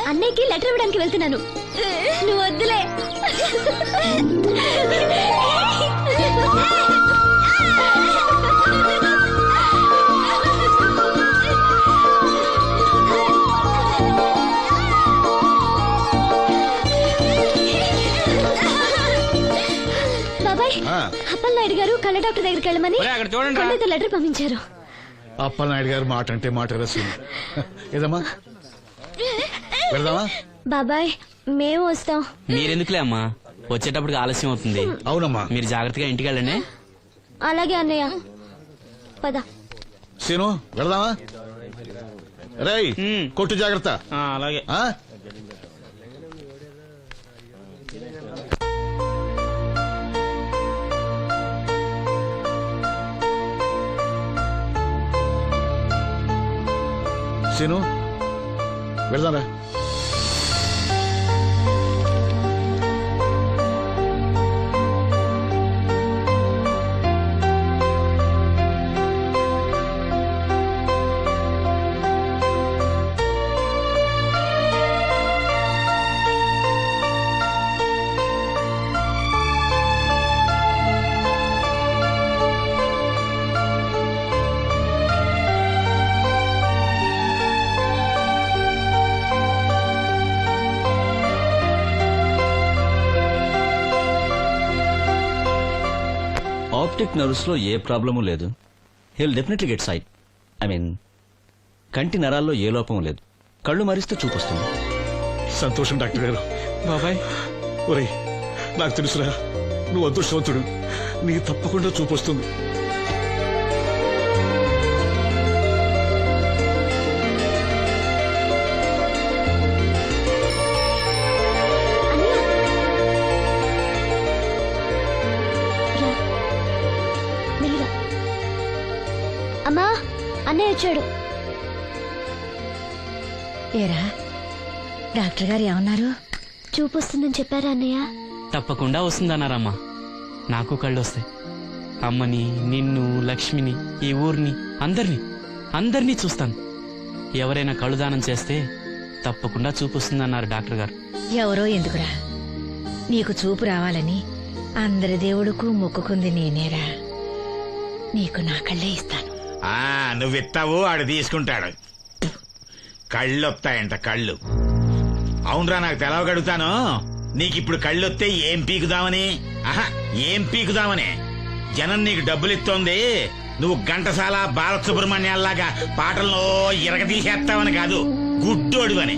అన్నయ్యకి లెటర్ ఇవ్వడానికి వెళ్తున్నాను. నువ్వు వద్దులే. బాబాయ్, అప్పలనాయుడు గారు కళ్ళ డాక్టర్ దగ్గరికి వెళ్ళమని అక్కడ చూడండి. లెటర్ పంపించారు. అప్పలనాయుడు గారు మాట అంటే మాట రసీను. ఏదమ్మా వెళ్దామా? బాబాయ్ మేము వస్తాం. మీరెందుకులే అమ్మా, వచ్చేటప్పటికి ఆలస్యం అవుతుంది. అవునమ్మా. మీరు జాగ్రత్తగా ఇంటికి వెళ్ళండి. అలాగే అన్నయ్య, పద. సీను వెళదామా? రేయ్ కొట్టు జాగ్రత్త. అలాగే. ఆ? సీను వెళదారా? ఆప్టిక్ నర్వ్స్ లో ఏ ప్రాబ్లము లేదు. He'll definitely get sight. I mean కంటి నరాల్లో ఏ లోపం లేదు. కళ్ళు మరిస్తే చూపొస్తుంది. సంతోషం డాక్టర్ గారు. బాబాయ్, ఒరేయ్ నాకు తెలుసురా, నువ్వు అదృష్టవంతుడు. నీకు తప్పకుండా చూపొస్తుంది. మెల్లిగా. అమ్మా, అన్నయ్య వచ్చాడు. ఏరా డాక్టర్ గారు ఏమన్నారు? చూపు వస్తుందని చెప్పారా అన్నయ్య? తప్పకుండా వస్తుందన్నారమ్మా. నాకు కళ్ళు వస్తాయి. అమ్మని, నిన్ను, లక్ష్మిని, ఈ ఊరిని, అందరినీ చూస్తాను. ఎవరైనా కళ్ళు దానం చేస్తే తప్పకుండా చూపు వస్తుందన్నారు డాక్టర్ గారు. ఎవరో ఎందుకురా, నీకు చూపు రావాలని అందరి దేవుడుకు మొక్కుకుంది నేనేరా. నీకు నా కళ్ళే ఇస్తాను. నువ్వు ఇస్తావు, ఆడు తీసుకుంటాడు. కళ్ళు వస్తాయంట కళ్ళు. అవునరా, నాకు తెలవగడుగుతాను. నీకిప్పుడు కళ్ళు వస్తే ఏం పీకుదామని? ఏం పీకుదామని? జనం నీకు డబ్బులు ఇస్తోంది, నువ్వు ఘంటసాల బాలసుబ్రహ్మణ్యాల్లాగా పాటల్లో ఇరగదీసేస్తావని కాదు, గుడ్డోడువని.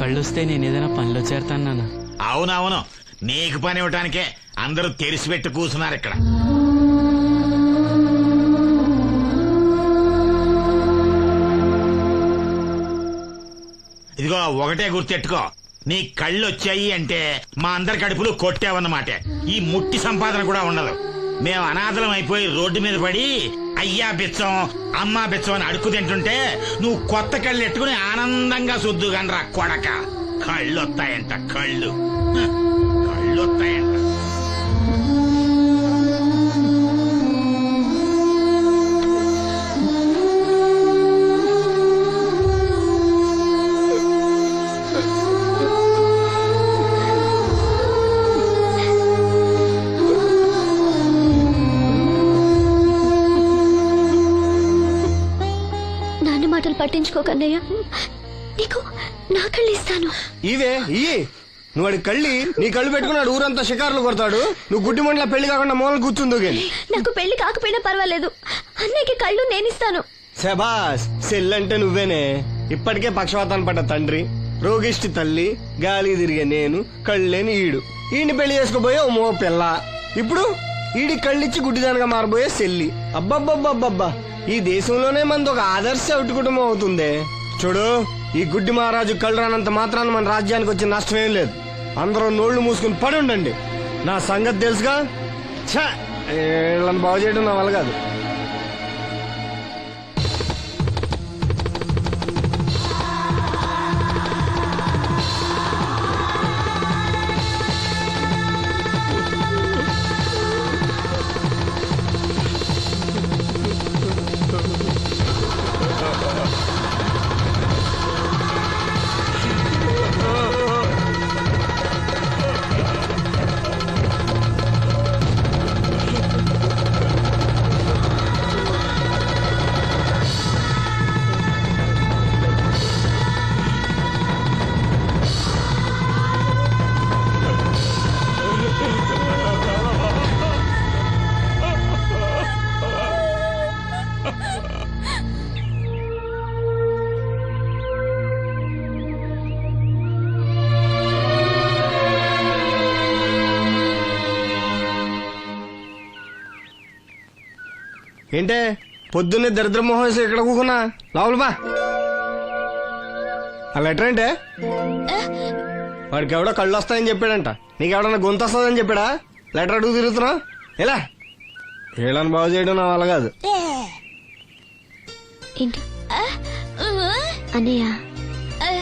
కళ్ళొస్తే నేను ఏదైనా పనిలో చేరతాను నాన్న. అవునవును, నీకు పని ఇవ్వటానికే అందరూ తెరిసిపెట్టి కూర్చున్నారు ఇక్కడ. ఇదిగో ఒకటే గుర్తెట్టుకో, నీ కళ్ళు వచ్చాయి అంటే మా అందరి కడుపులు కొట్టావన్నమాట. ఈ ముట్టి సంపాదన కూడా ఉండదు. మేము అనాథలం అయిపోయి రోడ్డు మీద పడి అయ్యా బిచ్చం, అమ్మా బిచ్చం అని అడుక్కు తింటుంటే నువ్వు కొత్త కళ్ళు ఎట్టుకుని ఆనందంగా శుద్ధుగనరా కొడక. కళ్ళు వస్తాయంట కళ్ళు వస్తాయంట. పట్టించుకోకన్నయ్య, నీకు నా కళ్ళు ఇస్తాను. ఇవే ఇయ్యి. నువ్వు వాడి కళ్ళి నీ కళ్ళు పెట్టుకున్నాడు ఊరంతా షికారులు కొడతాడు. నువ్వు గుడ్డి మండల పెళ్లి కాకుండా మూల కూర్చుందు. నాకు పెళ్లి కాకపోయినా పర్వాలేదు, అన్నయ్యకి కళ్ళు నేనిస్తాను. శబాస్, సెల్లంటే నువ్వేనే. ఇప్పటికే పక్షవాతాన్ని పడ్డ తండ్రి, రోగిష్టి తల్లి, గాలి తిరిగే నేను, కళ్ళేని ఈడు. ఈయన్ని పెళ్లి చేసుకోబోయే ఓ మో పిల్ల. ఇప్పుడు ఈడి కళ్ళిచ్చి గుడ్డిదానిగా మారబోయే సెల్లి. అబ్బబ్బబ్బబ్బబ్బా, ఈ దేశంలోనే మనది ఒక ఆదర్శ ఒకటి కుటుంబం అవుతుంది. చూడు, ఈ గుడ్డి మహారాజు కళ్ళు రానంత మాత్రాన మన రాజ్యానికి వచ్చిన నష్టమేం లేదు. అందరూ నోళ్లు మూసుకుని పడి ఉండండి. నా సంగతి తెలుసుగా. వీళ్ళని బాగు చేయడం నా వల్ల కాదు. ఏంటే పొద్దున్నే దరిద్ర మొహం వేసి ఇక్కడ కూకున్నా లోపల బా. ఆ లెటర్ అంటే వాడికి ఎవడో కళ్ళు వస్తాయని చెప్పాడంట, నీకెవడన్నా గొంతు వస్తుందని చెప్పాడా? లెటర్ అడుగు తిరుగుతున్నా ఎలా వీళ్ళని బాగు చేయడం నా వల్ల కాదు. ఏంటి అన్నయ్య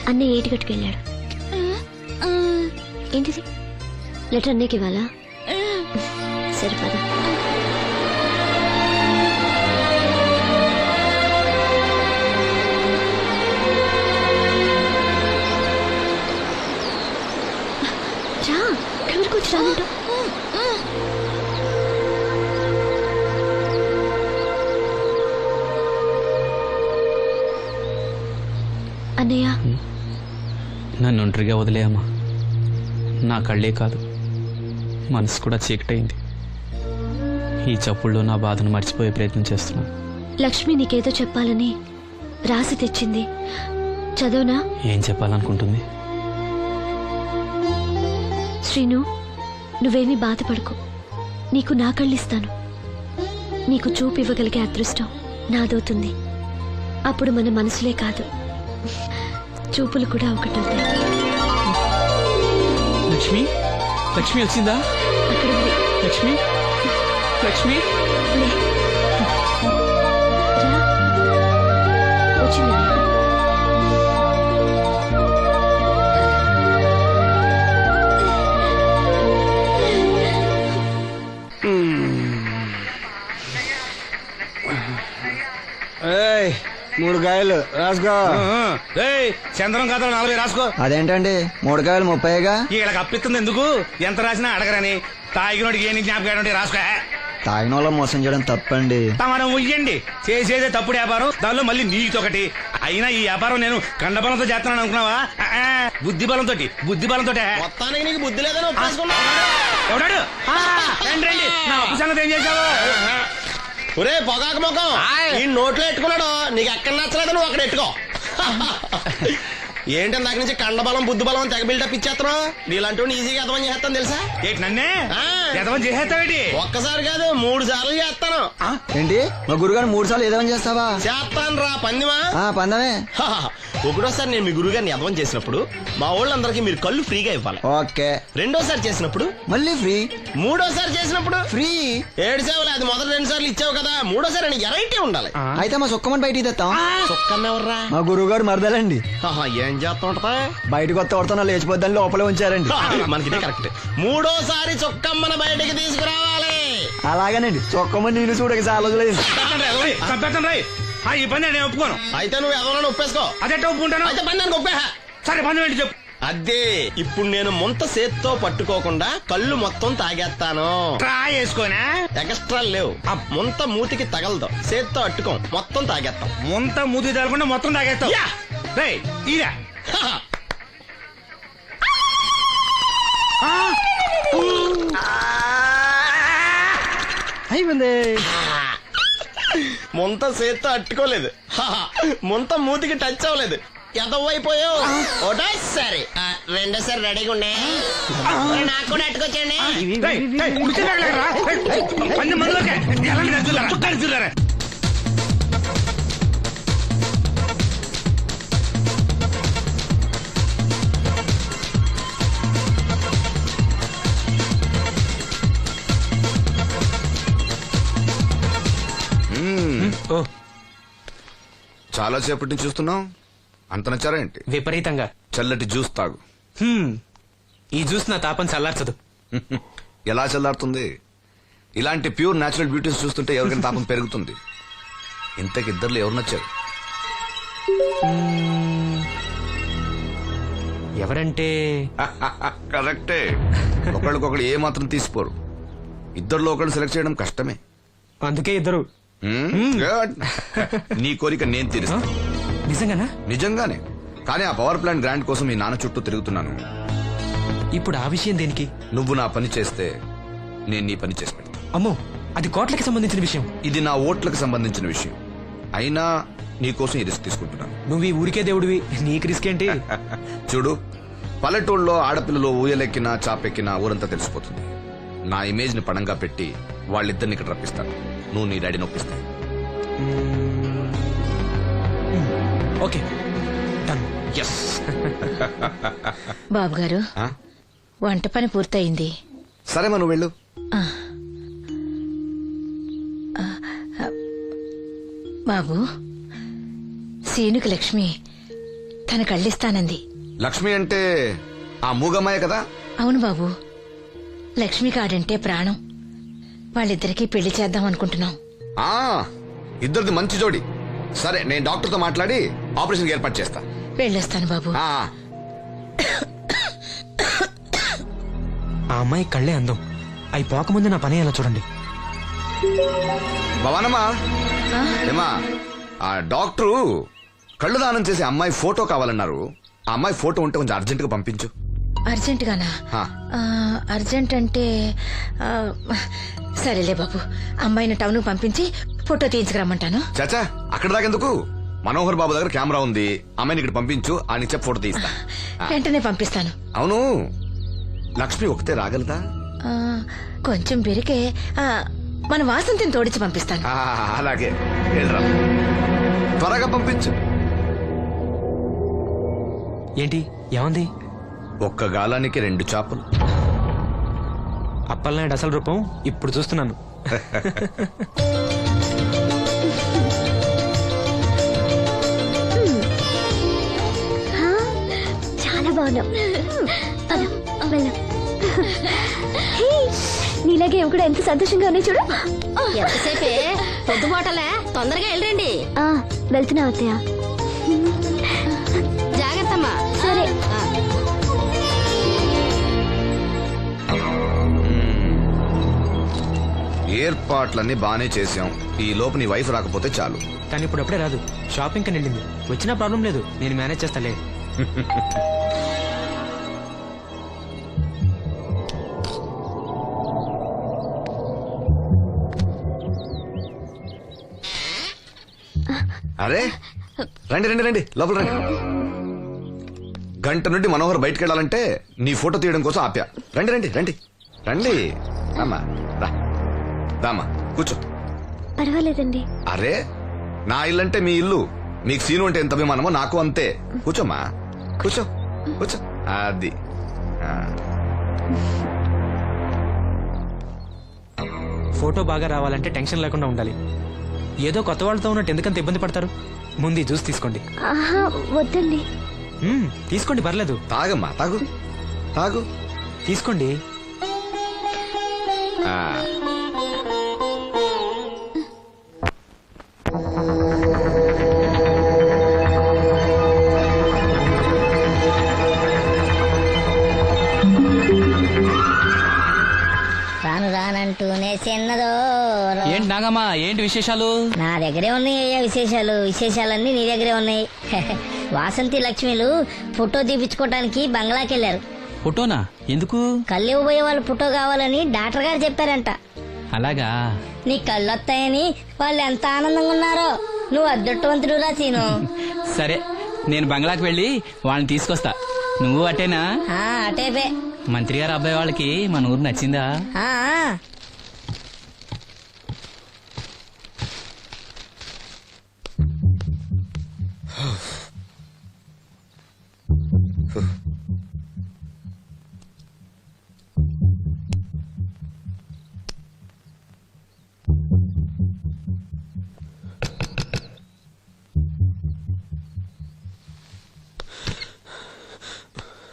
అన్నయ్య ఏటిగట్టుకు వెళ్ళాడు. ఏంటిది లెటర్ అన్నయ్యకి ఇవ్వాలా? సరే పద. రా ఎవరికి వచ్చి రానంట. అన్నయ్య నన్ను ఒంటరిగా వదిలేయమ్మా. నా కళ్ళే కాదు, మనసు కూడా చీకటైంది. ఈ చప్పుల్లో నా బాధను మర్చిపోయే ప్రయత్నం చేస్తున్నాను. లక్ష్మి నీకేదో చెప్పాలని రాసి తెచ్చింది, చదవనా? ఏం చెప్పాలనుకుంటుంది? శ్రీను, నువ్వేమీ బాధపడకు. నీకు నా కళ్ళిస్తాను. నీకు చూపు ఇవ్వగలిగే అదృష్టం నాదవుతుంది. అప్పుడు మన మనసులే కాదు, చూపులు కూడా ఒకటవుతాయి. లక్ష్మి, లక్ష్మి వచ్చిందా? అక్కడ ఉంది. లక్ష్మి, లక్ష్మి లే. రా. వచ్చింది. ఏయ్ 3 కాయలు రాసుకో. చంద్రం కథలు 40 రాసుకో. అదేంటండి 3 కాయలు 30గా? వీళ్ళకి అప్పిస్తుంది ఎందుకు? ఎంత రాసినా అడగరని. తాగినోడికి ఏ జ్ఞాపకం ఉంటే రాసుకో. తాగిన వాళ్ళ మోసం చేయడం తప్పండి. మనం ఉయ్యండి, చేసేదే తప్పుడు వ్యాపారం, దానిలో మళ్ళీ నీతొకటి. అయినా ఈ వ్యాపారం నేను కండబలంతో చేస్తున్నాను అనుకున్నావా? బుద్ధి బలంతో మొత్తానికి నీకు బుద్ధి లేదని ఒప్పేసుకున్నా. ఎవడాడు? రండి, నా అప్పు సంగతి ఏం చేశావు? ఒరే పొగాకు ముఖం, ఈ నోట్లో ఎట్టుకున్నాడు. నీకు ఎక్కడ నచ్చలేదు, నువ్వు అక్కడ ఎట్టుకో. ఏంటి దాని నుంచి కండబలం బుద్ధి బలం తెగ బిల్డప్ ఇచ్చేస్తున్నావు? నీలాంటి ఈజీగా ఎదవని చేస్తాను తెలుసా? ఏంటి నన్నే ఎదవని చేసేస్తావేటి? ఒక్కసారి కాదు 3 సార్లు చేస్తాను. ఏంటి మా గురుగారు 3 సార్లు ఏదేమని చేస్తావా? చేస్తాను రా పందిమా. పందమే. ఒకటోసారి నేను మీ గురుగారిని ఎదవం చేసినప్పుడు మా వాళ్ళందరికీ మీరు కళ్ళు ఫ్రీగా ఇవ్వాలి. ఓకే. రెండోసారి చేసినప్పుడు మళ్ళీ ఫ్రీ. మూడోసారి చేసినప్పుడు ఫ్రీ. 7 సేవలు అది మొదటి 2 సార్లు ఇచ్చావు కదా, మూడోసారి అని ఎరైటీ ఉండాలి. అయితే మా సుక్కమని బయటికి తెస్తాం. సుక్కమ్మ ఎవర్రా? మా గురువు గారు మరదలండి. ఏం చేస్తా ఉంటదా? బయటకు వస్తే కొడతా లేచిపోద్దని లోపలే ఉంచారండి. మనకి కరెక్ట్. మూడోసారి చొక్కమ్మని బయటికి తీసుకురావాలి. అలాగేనండి, చొక్కమని నేను చూడక చాలా రోజులైంది. ఈ పని నేను ఒప్పుకోను. అయితే నువ్వు ఎవరైనా ఒప్పేసుకో. అదే ఒప్పుకుంటాను. అయితే పని దానికి ఒప్పేహ. సరే పని ఏంటి చెప్పు. అదే ఇప్పుడు నేను ముంత చేత్తో పట్టుకోకుండా కళ్ళు మొత్తం తాగేస్తాను. ట్రై చేసుకోనా? ఎక్స్ట్రా లేవు. ముంత మూతికి తగలదు, చేత్తో అట్టుకో మొత్తం తాగేస్తాం. ముంత మూతి తగలకుండా మొత్తం తాగేస్తాం. ఇదా అయిపోయింది. ముంత చేత్తో అట్టుకోలేదు, ముంత మూతికి టచ్ అవ్వలేదు, ఎదవైపోయావు. ఒకటోసారి రెండోసారి రెడీగా ఉండే. నాకు కూడా అట్టుకొచ్చండి. చాలా సేపటి నుంచి చూస్తున్నావు. అంత నచ్చారా ఏంటి? విపరీతంగా. చల్లటి జ్యూస్ తాగు. ఈ జ్యూస్ నా తాపం చల్లార్చదు. ఎలా చల్లారుతుంది? ఇలాంటి ప్యూర్ న్యాచురల్ బ్యూటీస్ చూస్తుంటే ఎవరికైనా తాపం పెరుగుతుంది. ఇంతకి ఇద్దరులో ఎవరు నచ్చారు? ఎవరంటే? కరెక్టే. ఒకళ్ళకొకళ్ళు ఏ మాత్రం తీసిపోరు. ఇద్దరులో ఒకళ్ళు సెలెక్ట్ చేయడం కష్టమే. అందుకే ఇద్దరు. Good. నీ కోరిక నేను తీరుస్తాను. నిజంగానా? నిజంగానే. కానీ ఆ పవర్ ప్లాంట్ గ్రాంట్ కోసం మీ నాన్న చుట్టూ తిరుగుతున్నాను. ఇప్పుడు ఆ విషయం దేనికి? నువ్వు నా పని చేస్తే నేను నీ పని చేసి పెడతా. అమ్మో, అది కోట్లకి సంబంధించిన విషయం. ఇది నా ఓట్లకు సంబంధించిన విషయం. అయినా నీకోసం ఈ రిస్క్ తీసుకుంటున్నాను. నువ్వు ఈ ఊరికే దేవుడివి, నీకు రిస్క్ ఏంటి? చూడు, పల్లెటూళ్ళలో ఆడపిల్లలు ఊయలెక్కినా చాపెక్కినా ఊరంతా తెలిసిపోతుంది. నా ఇమేజ్ ని పడంగా పెట్టి వాళ్ళిద్దరిని ఇక్కడ రప్పిస్తాను. నువ్వు నీ డాడీ నొప్పిస్తావు. Okay done. ఎస్. బాబు గారు వంట పని పూర్తయింది. సరే మనం వెళ్ళు. బాబు, సీనుకి లక్ష్మి తన కళ్ళిస్తానంది. లక్ష్మి అంటే ఆ మూగమ్మాయే కదా? అవును బాబు, లక్ష్మి కాడంటే ప్రాణం. వాళ్ళిద్దరికీ పెళ్లి చేద్దాం అనుకుంటున్నాం. ఆ ఇద్దరిది మంచి జోడి. సరే, నేను డాక్టర్తో మాట్లాడి ఆపరేషన్ ఏర్పాటు చేస్తా. వెళ్ళొస్తాను బాబు. ఆ అమ్మాయి కళ్ళే అందం. అవి పోకముందు నా పని ఎలా చూడండి. భవానమ్మా, ఏమా ఆ డాక్టరు కళ్ళు దానం చేసే అమ్మాయి ఫోటో కావాలన్నారు. ఆ అమ్మాయి ఫోటో ఉంటే కొంచెం అర్జెంట్ గా పంపించు. అర్జెంట్ గానా? ఆ. అర్జెంట్ అంటే సరేలే బాబు, అమ్మాయిని టౌన్ పంపించి ఫోటో తీయించుకురమ్మంటాను. చాచా, అక్కడ దాకెందుకు? మనోహర్ బాబు దగ్గర కెమెరా ఉంది. అమ్మాయిని ఇక్కడ పంపించు, ఆయన చెప్పి ఫోటో తీస్తా. వెంటనే పంపిస్తాను. అవును, లక్ష్మి ఒకతే రాగలదా? కొంచెం పెరిగే మన వాసంతిని తోడిచి పంపిస్తాను. అలాగే, వెళ్ళరా, త్వరగా పంపించు. ఏంటి ఏమంది? ఒక్క గాలానికి 2 చేపలు. అప్పలనాయుడు అసలు రూపం ఇప్పుడు చూస్తున్నాను. చాలా బాగున్నావు. నీలాగే ఏమి కూడా ఎంత సంతోషంగా ఉన్నాయి చూడు. ఎంతసేపే పొద్దుబాటలే, తొందరగా వెళ్ళండి. వెళ్తున్నా అత్తయ్య. జాగ్రత్తమ్మా. సరే. ఏర్పాట్లన్నీ బానే చేసాం. ఈ లోపు నీ వైఫ్ రాకపోతే చాలు. కానీ ఇప్పుడు అప్పుడే రాదు, షాపింగ్ కని వెళ్ళింది. వచ్చినా ప్రాబ్లం లేదు, నేను మేనేజ్ చేస్తాలే. అరే రండి రండి రండి, లోపల రండి. గంట నుండి మనోహర్ బయటకు వెళ్ళాలంటే నీ ఫోటో తీయడం కోసం ఆప్యా. రండి రండి రండి రండి. రామ్మా, రా, రామ్మా, కూర్చో. పర్వాలేదండి. అరే, నా ఇల్లు అంటే మీ ఇల్లు. మీకు సీను అంటే ఎంత అభిమానమో నాకు అంతే. కూర్చోమ్మా, కూర్చో కూర్చో. అది ఫోటో బాగా రావాలంటే టెన్షన్ లేకుండా ఉండాలి. ఏదో కొత్త వాళ్ళతో ఉన్నట్టు ఎందుకంత ఇబ్బంది పడతారు? ముందు జ్యూస్ తీసుకోండి. వద్దండి. తీసుకోండి, పర్లేదు. తాగమ్మా, తాగు తాగు, తీసుకోండి. రాను రానంటూనే చిన్నదో. ఏంటి నాగమ్మా, ఏంటి విశేషాలు? నా దగ్గరే ఉన్నాయి అయ్యా విశేషాలు. విశేషాలన్నీ నీ దగ్గరే ఉన్నాయి. వాసంతి లక్ష్మిలు ఫోటో తీపించుకోవటానికి బంగ్లాకి వెళ్ళారు. ఫోటోనా? ఎందుకు? కళ్ళు ఇవ్వబోయే వాళ్ళు ఫోటో కావాలని డాక్టర్ గారు చెప్పారంట. అలాగా? నీ కళ్ళు వస్తాయని వాళ్ళు ఎంత ఆనందంగా ఉన్నారో. నువ్వు అదృష్టవంతుడు రా సీను. సరే, నేను బంగ్లాకి వెళ్ళి వాళ్ళని తీసుకొస్తా. నువ్వు అటేనా? అటేపే. మంత్రి గారు అబ్బాయి వాళ్ళకి మన ఊరు నచ్చిందా?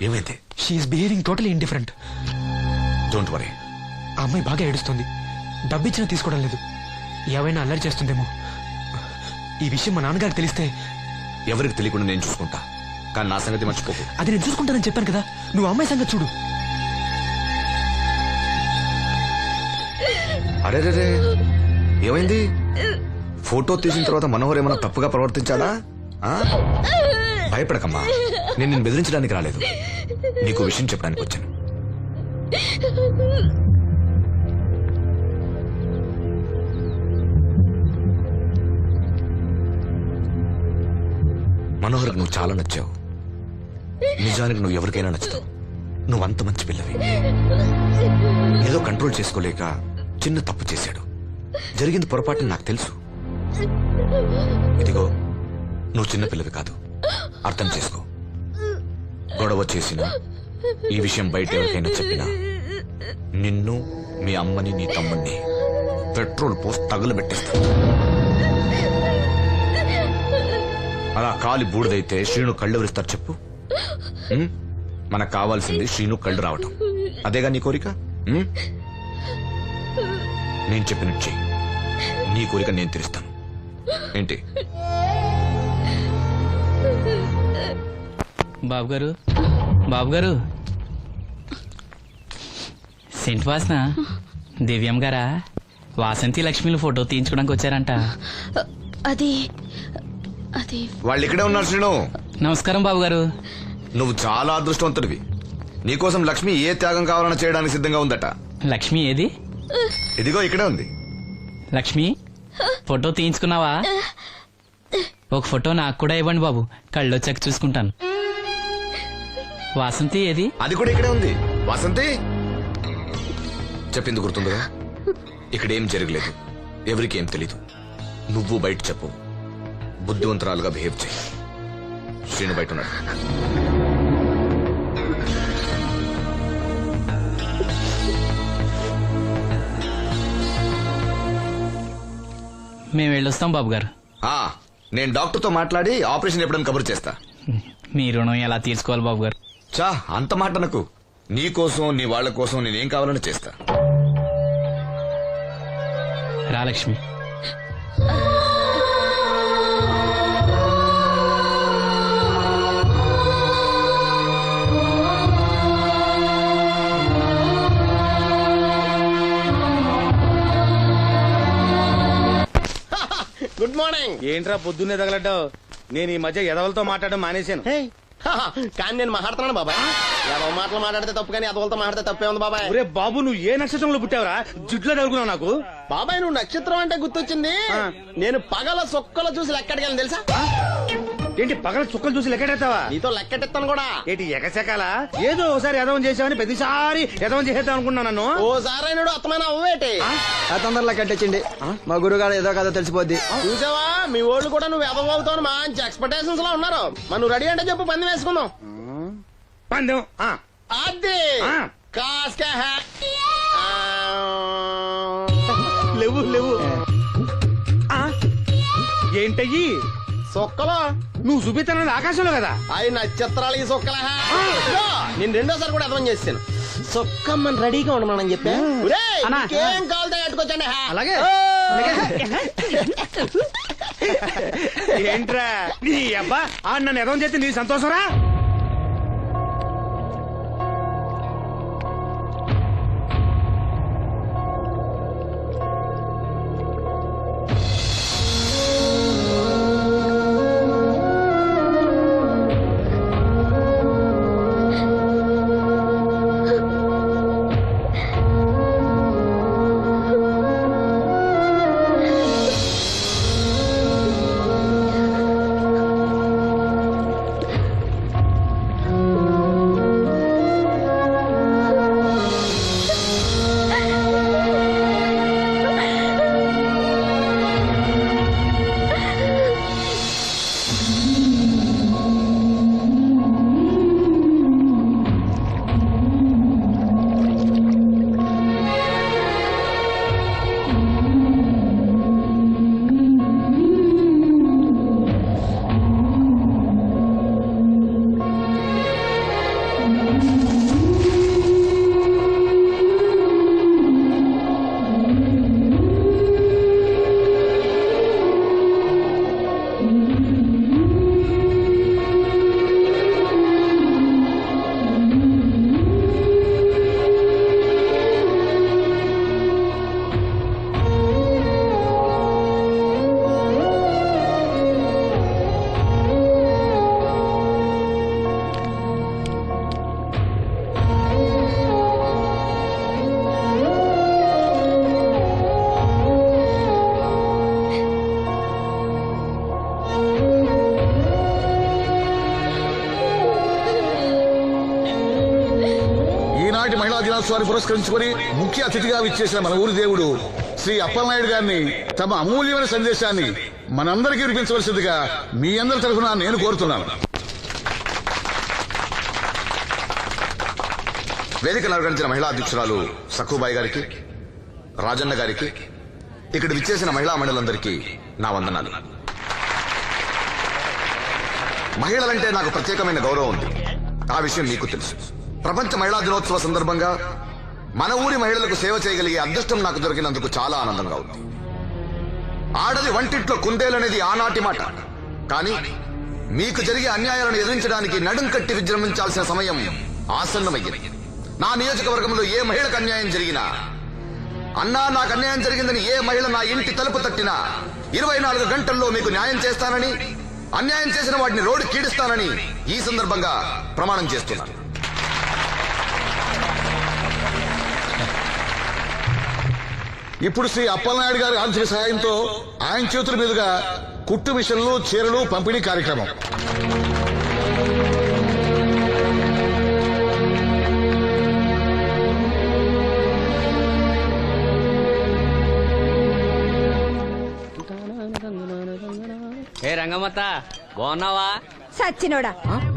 ఏమైంది? She's behaving totally indifferent. Don't worry. ఆ అమ్మాయి బాగా ఏడుస్తుంది. డబ్బిచ్చినా తీసుకోవడం లేదు. ఏవైనా అల్లరి చేస్తుందేమో. ఈ విషయం మా నాన్నగారికి తెలిస్తే? ఎవరికి తెలియకుండా నేను చూసుకుంటా, కానీ నా సంగతి మర్చిపోకు. అది నేను చూసుకుంటానని చెప్పాను కదా, నువ్వు అమ్మాయి సంగతి చూడు. అరే ఏమైంది? ఫోటో తీసిన తర్వాత మనోహర్ ఏమైనా తప్పుగా ప్రవర్తించాడా? భయపడకమ్మా, నేను నిన్ను బెదిరించడానికి రాలేదు, నీకు విషయం చెప్పడానికి వచ్చాను. మనోహర్కి నువ్వు చాలా నచ్చావు. నిజానికి నువ్వు ఎవరికైనా నచ్చుతావు. నువ్వంత మంచి పిల్లవి. ఏదో కంట్రోల్ చేసుకోలేక చిన్న తప్పు చేశాడు. జరిగింది పొరపాటు నాకు తెలుసు. ఇదిగో నువ్వు చిన్నపిల్లవి కాదు, అర్థం చేసుకో. గొడవ చేసినా ఈ విషయం బయట ఎవరికైనా చెప్పినా నిన్ను, మీ అమ్మని, నీ తమ్ముణ్ణి పెట్రోల్ పోసి తగులబెట్టేస్తా. అలా కాలి బూడిదైతే శ్రీను కళ్ళు ఎవరిస్తారు చెప్పు? ఉం? మనకు కావాల్సింది శ్రీను కళ్ళు రావటం. అదేగా నీ కోరిక? ఉం? నేను చెప్పినట్టు చెయ్యి, నీ కోరిక నేను తీరుస్తాను. ఏంటి? బాబు గారు, బాబు గారు, సెంట్ వాసన దివ్యం గారా? వాసంతి లక్ష్మిలు ఫోటో తీయించుకోవడానికి వచ్చారంట. అది అది వాళ్ళు ఇక్కడే ఉన్నారు శ్రీను. నమస్కారం బాబు గారు. నువ్వు చాలా అదృష్టవంతుడివి. నీకోసం లక్ష్మి ఏ త్యాగం కావాలన్నా చేయడానికి సిద్ధంగా ఉందట. లక్ష్మి ఏది? ఇదిగో ఇక్కడే ఉంది. లక్ష్మి, ఫోటో తీయించుకున్నావా? ఒక ఫోటో నాకు కూడా ఇవ్వండి బాబు, కళ్ళు వచ్చాక చూసుకుంటాను. వాసంతి ఏది? అది కూడా ఇక్కడే ఉంది. వాసంతి చెప్పింది గుర్తుందిగా? ఇక్కడేం జరగలేదు, ఎవరికి ఏం తెలీదు. నువ్వు బయట చెప్పు, బుద్ధివంతరాలుగా బిహేవ్ చేయి. శ్రీను బయట ఉన్నాడు. మేము వెళ్ళొస్తాం బాబు గారు. నేను డాక్టర్తో మాట్లాడి ఆపరేషన్ ఎప్పుడని కబురు చేస్తా. మీ రుణం ఎలా తీర్చుకోవాలి బాబు గారు? చా అంత మాట నాకు. నీ కోసం, నీ వాళ్ళ కోసం నేనేం కావాలని చేస్తా. రా లక్ష్మి. Good morning. ఏంట్రా పొద్దున్నే తగలడ్డావు? నేను ఈ మధ్య ఎదవలతో మాట్లాడడం మానేశాను. కానీ నేను మాట్లాడుతున్నాను బాబాయ్. ఎవరి మాటలు మాట్లాడితే తప్పు, కానీ అదవులతో మాట్లాడితే తప్పే ఉంది బాబాయ్. ఒరే బాబు, నువ్వు ఏ నక్షత్రంలో పుట్టావురా? జుట్లో తగులుకున్నావు నాకు. బాబాయ్ నువ్వు నక్షత్రం అంటే గుర్తొచ్చింది. నేను పగల సొక్కలు చూసి లెక్కడికెళ్ళను తెలుసా? ఏంటి పగల చుక్కలు చూసి లెక్కెడతావా? నీతో లెక్కెట్టాను కూడా. ఏంటి ఎగసెకాల? ఏదో ఒకసారి ఎదవం చేసావని ప్రతిసారి ఎదవం చేసేద్దాం అనుకున్నా నన్ను. ఓసారి అయినాడు అత్తమైన అవ్వేటి తొందరలో కట్టించండి. మా గురుగారు ఏదో కదా తెలిసిపోద్ది. చూసావా, మీ ఓళ్ళు కూడా నువ్వు ఎదవవుతావు మంచి ఎక్స్పెక్టేషన్స్ లో ఉన్నారు. మరి నువ్వు రెడీ అంటే చెప్పు, పందెం వేసుకుందాం. పందెం అది కాస్కా లేవు లేవు. ఏంటయ్యి సొక్కలో? నువ్వు చూపిస్తానది ఆకాశంలో కదా. అవి నక్షత్రాలు ఈ సొక్కల. నేను రెండోసారి కూడా అర్థం చేస్తాను. సొక్కమ్మని రెడీగా ఉండమని చెప్పా. ఏం కావాలితే కట్టుకోవచ్చండి. అలాగే. ఏంట్రా నీ అబ్బా నన్ను ఎదవం చేస్తే నీ సంతోషరా? దినోత్సవాన్ని పురస్కరించుకొని ముఖ్య అతిథిగా విచ్చేసిన మన ఊరి దేవుడు శ్రీ అప్పలనాయుడు గారిని తమ అమూల్యమైన సందేశాన్ని మనందరికీ వినిపించవలసిందిగా మీ అందరి తరఫున నేను కోరుతున్నాను. వేదికను అలంకరించిన మహిళా అధ్యక్షురాలు సక్కుబాయి గారికి, రాజన్న గారికి, ఇక్కడ విచ్చేసిన మహిళా మండలందరికీ నా వందనాలు. మహిళలంటే నాకు ప్రత్యేకమైన గౌరవం ఉంది. ఆ విషయం మీకు తెలుసు. ప్రపంచ మహిళా దినోత్సవ సందర్భంగా మన ఊరి మహిళలకు సేవ చేయగలిగే అదృష్టం నాకు దొరికినందుకు చాలా ఆనందంగా ఉంది. ఆడది వంటింట్లో కుందేలనేది ఆనాటి మాట. కానీ మీకు జరిగే అన్యాయాలను ఎదిరించడానికి నడుం కట్టి విజృంభించాల్సిన సమయం ఆసన్నమయ్యింది. నా నియోజకవర్గంలో ఏ మహిళకు అన్యాయం జరిగినా, అన్నా నాకు అన్యాయం జరిగిందని ఏ మహిళ నా ఇంటి తలుపు తట్టినా 24 గంటల్లో మీకు న్యాయం చేస్తానని, అన్యాయం చేసిన వాటిని రోడ్డు కీడిస్తానని ఈ సందర్భంగా ప్రమాణం చేస్తున్నాను. ఇప్పుడు శ్రీ అప్పలనాయుడు గారి ఆర్థిక సహాయంతో ఆయన చేతుల మీదుగా కుట్టు మిషన్లు, చీరలు పంపిణీ కార్యక్రమం. ఏ రంగమ్మత్త, బాగున్నావా? సచ్చినోడా,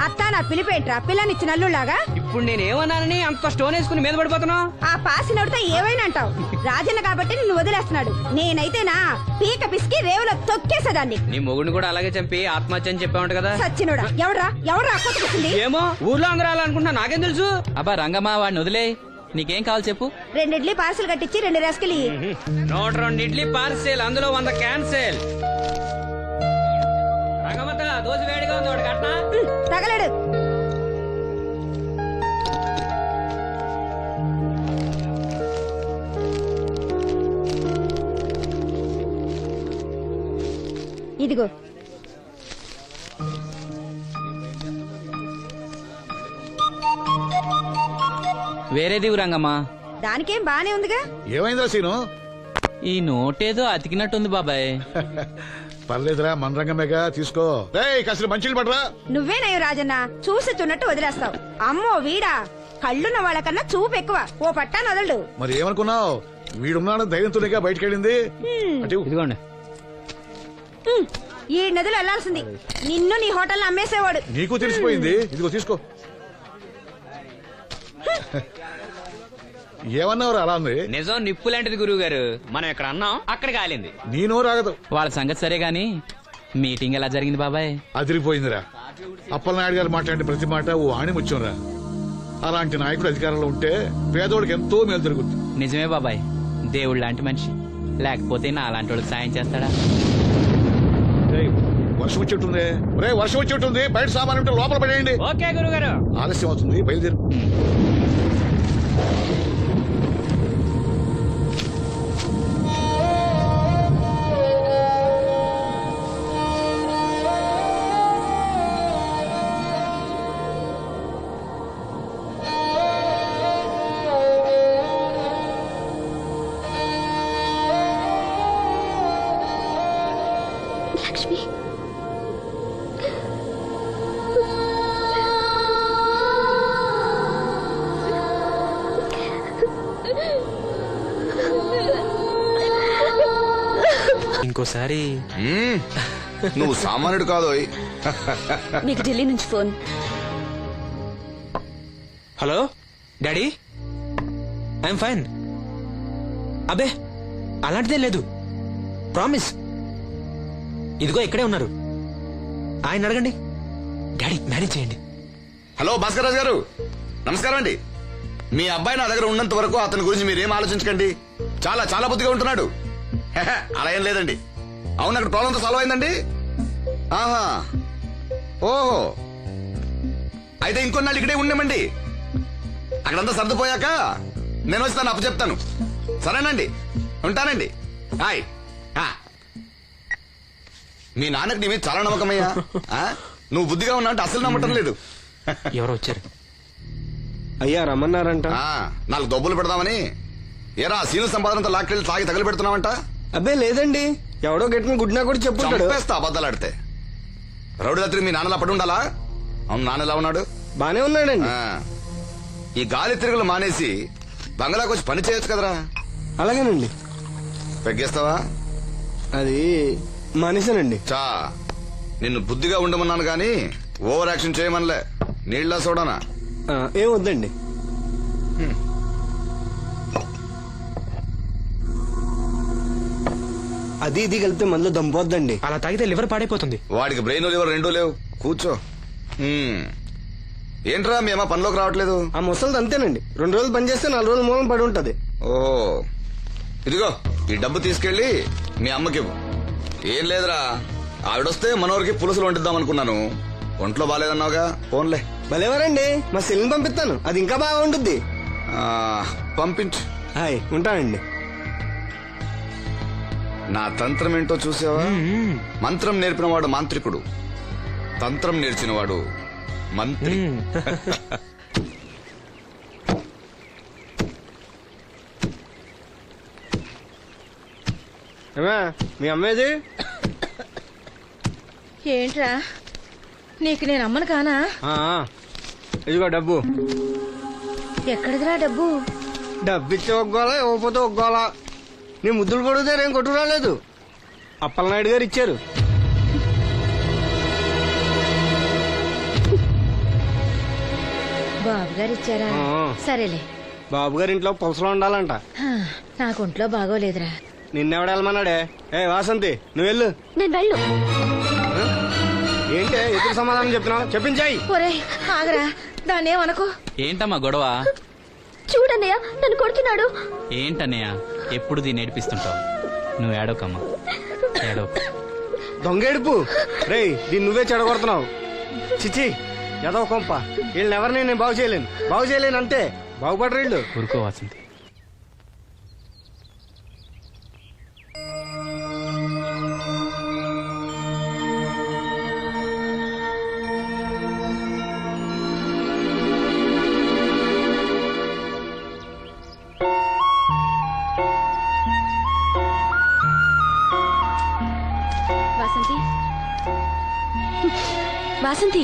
అత్త నా పిలిపేంట్రా పిల్లనిచ్చి నల్లులాగా. ఇప్పుడు నేనేమన్నానని అంత స్టోన్ వేసుకుని మీద పడిపోతున్నావు? ఆ పాసినోడితో ఏవైనా అంటావు. రాజన్న కాబట్టి నిన్ను వదిలేస్తున్నాడు. నేనైతేనా పీక పిసికి రేవులో తొక్కేసేదాన్ని. నీ మొగుడిని కూడా అలాగే చంపి ఆత్మహత్య అని చెప్పామంట కదా. సచ్చినోడా, ఎవడ్రా కొట్టుకొచ్చింది? ఏమో, ఊర్లో అందరూ అలా అనుకుంటా, నాకేం తెలుసు? అబ్బా రంగమ్మ, వాడిని వదిలే. నీకేం కావాలి చెప్పు. 2 ఇడ్లీ పార్సల్ కట్టించి 2 రస్కలు ఇయ్యి. 102 ఇడ్లీ పార్సెల్, అందులో 100 క్యాన్సెల్. రంగమ్మత, దోశ వేడిగా ఉంది, ఒకటి కట్నా? తగలడు. ఇదిగో. వేరేది రంగమ్మ. దానికేం బానే ఉందిగా. ఏమైందా సీను? ఈ నోటేదో అతికినట్టుంది బాబాయ్. పర్లేదురా, మన రంగమేగా, తీసుకో. కాసిన మంచిలు పడరా. నువ్వేనయ్యో రాజన్న, చూసి చున్నట్టు వదిలేస్తావు. అమ్మో వీడా, కళ్ళున్న వాళ్ళకన్నా చూపు ఎక్కువ. ఓ పట్టా నదలడు. మరి ఏమనుకున్నావు? వీడున్నాడు ధైర్యంతోనేగా బయటకెళ్ళింది. ఇదిగోండి. ఈ నదులు వెళ్లాల్సింది. నిన్ను నీ హోటల్ అమ్మేసేవాడు. నీకు తెలిసిపోయింది. ఇదిగో తీసుకో. ఏమన్నావురా అలా ఉంది? నిజం నిప్పు లాంటిది గురువు గారు. మనం ఇక్కడ అన్నాం, అక్కడ కాలింది. నేను రాగదు. వాళ్ళ సంగతి సరే గాని మీటింగ్ ఎలా జరిగింది బాబాయ్? అదిరిపోయిందిరా. అప్పలనాయుడు గారు మాట్లాడిన ప్రతి మాట ఓ ఆణిముత్యంరా. అలాంటి నాయకుడు అధికారంలో ఉంటే పేదోడికి ఎంతో మేలు జరుగుతుంది. నిజమే బాబాయ్, దేవుడు లాంటి మనిషి. లేకపోతే నా అలాంటి వాళ్ళకి సాయం చేస్తాడా? వర్షం వచ్చేట్టుంది. వర్షం వచ్చేట్టుంది. బయట సామాన్ ఉంటే లోపల పడేయండి. ఓకే గురువు గారు. ఆలస్యం అవుతుంది, బయలుదేరు. లక్ష్మి, ఇంకోసారి నువ్వు సామాన్యుడు కాదోయ్. మీకు ఢిల్లీ నుంచి phone. Hello daddy, I'm fine. అబే అలాంటిదేం లేదు, ప్రామిస్. ఇదిగో ఇక్కడే ఉన్నారు, ఆయన అడగండి. డాడీ మేనేజ్ చేయండి. హలో భాస్కర్ రాజు గారు, నమస్కారం అండి. మీ అబ్బాయి నా దగ్గర ఉన్నంత వరకు అతని గురించి మీరేం ఆలోచించకండి. చాలా చాలా బుద్ధిగా ఉంటున్నాడు. అలా ఏం లేదండి. అవును, అక్కడ ప్రాబ్లంతో సాల్వ్ అయిందండి. ఆహా, ఓహో, అయితే ఇంకొన్నాళ్ళు ఇక్కడే ఉండమండి. అక్కడంతా సర్దుపోయాక నేను వస్తాను, అప్పు చెప్తాను. సరేనండి, ఉంటానండి. హాయ్. మీ నాన్నకి నీ మీద చాలా నమ్మకమయ్యా. నువ్వు బుద్ధిగా ఉన్నావు అంటే అసలు నమ్మటం లేదు. ఎవరో వచ్చారు. అయ్యా రమ్మన్నారంట. 4 దొబ్బులు పెడదామని. ఏరా సీను సంపాదనంతో లాక్కెళ్ళి తాగి తగలు పెడుతున్నావంట? అబ్బే లేదండి, ఎవడో గట్టిన గుడ్నా కూడా చెప్పుంటాడు. చంపేస్తా అబద్ధాలాడితే. రౌడీ రాత్రి మీ నాన్నలా పడి ఉండాలా? అవును, నాన్న ఎలా ఉన్నాడు? బానే ఉన్నాడండి. ఈ గాలి తిరుగులు మానేసి బంగ్లాకి వచ్చి పని చేయొచ్చు కదరా. అలాగేనండి. పెగ్గేస్తావా? అది మనిషినండి. చా నిన్ను బుద్ధిగా ఉండమన్నాను గాని ఓవర్ యాక్షన్ చేయమనలే. నీళ్ళ సోడానా? ఏం వద్దండి. అది ఇది కలిపితే మనలో దంపొద్దండి. అలా తాగితే లివర్ పాడైపోతుంది. వాడికి బ్రెయిన్ లివర్ రెండూ లేవు. కూర్చో. ఏంట్రా మీ అమ్మ పనిలోకి రావట్లేదు? ఆ ముసలిది అంతేనండి. 2 రోజులు పని చేస్తే 4 రోజులు మూలం పడి ఉంటది. ఓ ఇదిగో ఈ డబ్బు తీసుకెళ్లి మీ అమ్మకివ్వు. ఏం లేదురా, ఆవిడొస్తే మనోరికి పులుసులు వండిద్దాం అనుకున్నాను. ఒంట్లో బాగాలేదన్నావుగా, ఫోన్లే. భలేవారండి, మా సెల్ని పంపిస్తాను, అది ఇంకా బాగా ఉంటుంది. పంపించు. హాయ్, ఉంటానండి. నా తంత్రం ఏంటో చూసావా? మంత్రం నేర్పినవాడు మాంత్రికుడు, తంత్రం నేర్చినవాడు మంత్రి. మీ అమ్మేది? ఏంట్రా, నీకు నేను అమ్మను కానా? ఇదిగో డబ్బు. ఎక్కడిదిరా డబ్బు? డబ్బు ఇచ్చే ఒగ్గోలా, ఇవ్వకపోతే ఒగ్గోలా. నీ ముద్దులు కొడితే ఏం కొట్టు రాలేదు. అప్పలనాయుడు గారు ఇచ్చారు. బాబు గారు ఇచ్చారా? సరేలే. బాబు గారి ఇంట్లో పులసలో ఉండాలంట. నాకు ఒంట్లో బాగోలేదురా. నిన్నెవడెళ్ళమన్నాడే? ఏ వాసంతి, నువ్వు వెళ్ళు. నేను వెళ్ళు. ఏంటి ఎదురు సమాధానం చెప్తున్నావు? చెప్పించాయి. ఒరే ఆగరా, దాన్ని ఏమనుకో. ఏంటమ్మా గొడవ? చూడన్నయ్య, నన్ను కొడుతున్నాడు. ఏంటన్నయ్య ఎప్పుడు దీన్ని ఏడిపిస్తుంటావు? నువ్వు ఏడవకమ్మా, ఏడవ. దొంగేడుపు రే, దీన్ని నువ్వే చెడగొడుతున్నావు. చిచి, ఎదవ కొంప. వీళ్ళని ఎవరిని నేను బాగు చేయలేను అంతే. బాగుపడరు వీళ్ళు. ఊరుకో వాసంతి. వాసంతి, వాసంతి,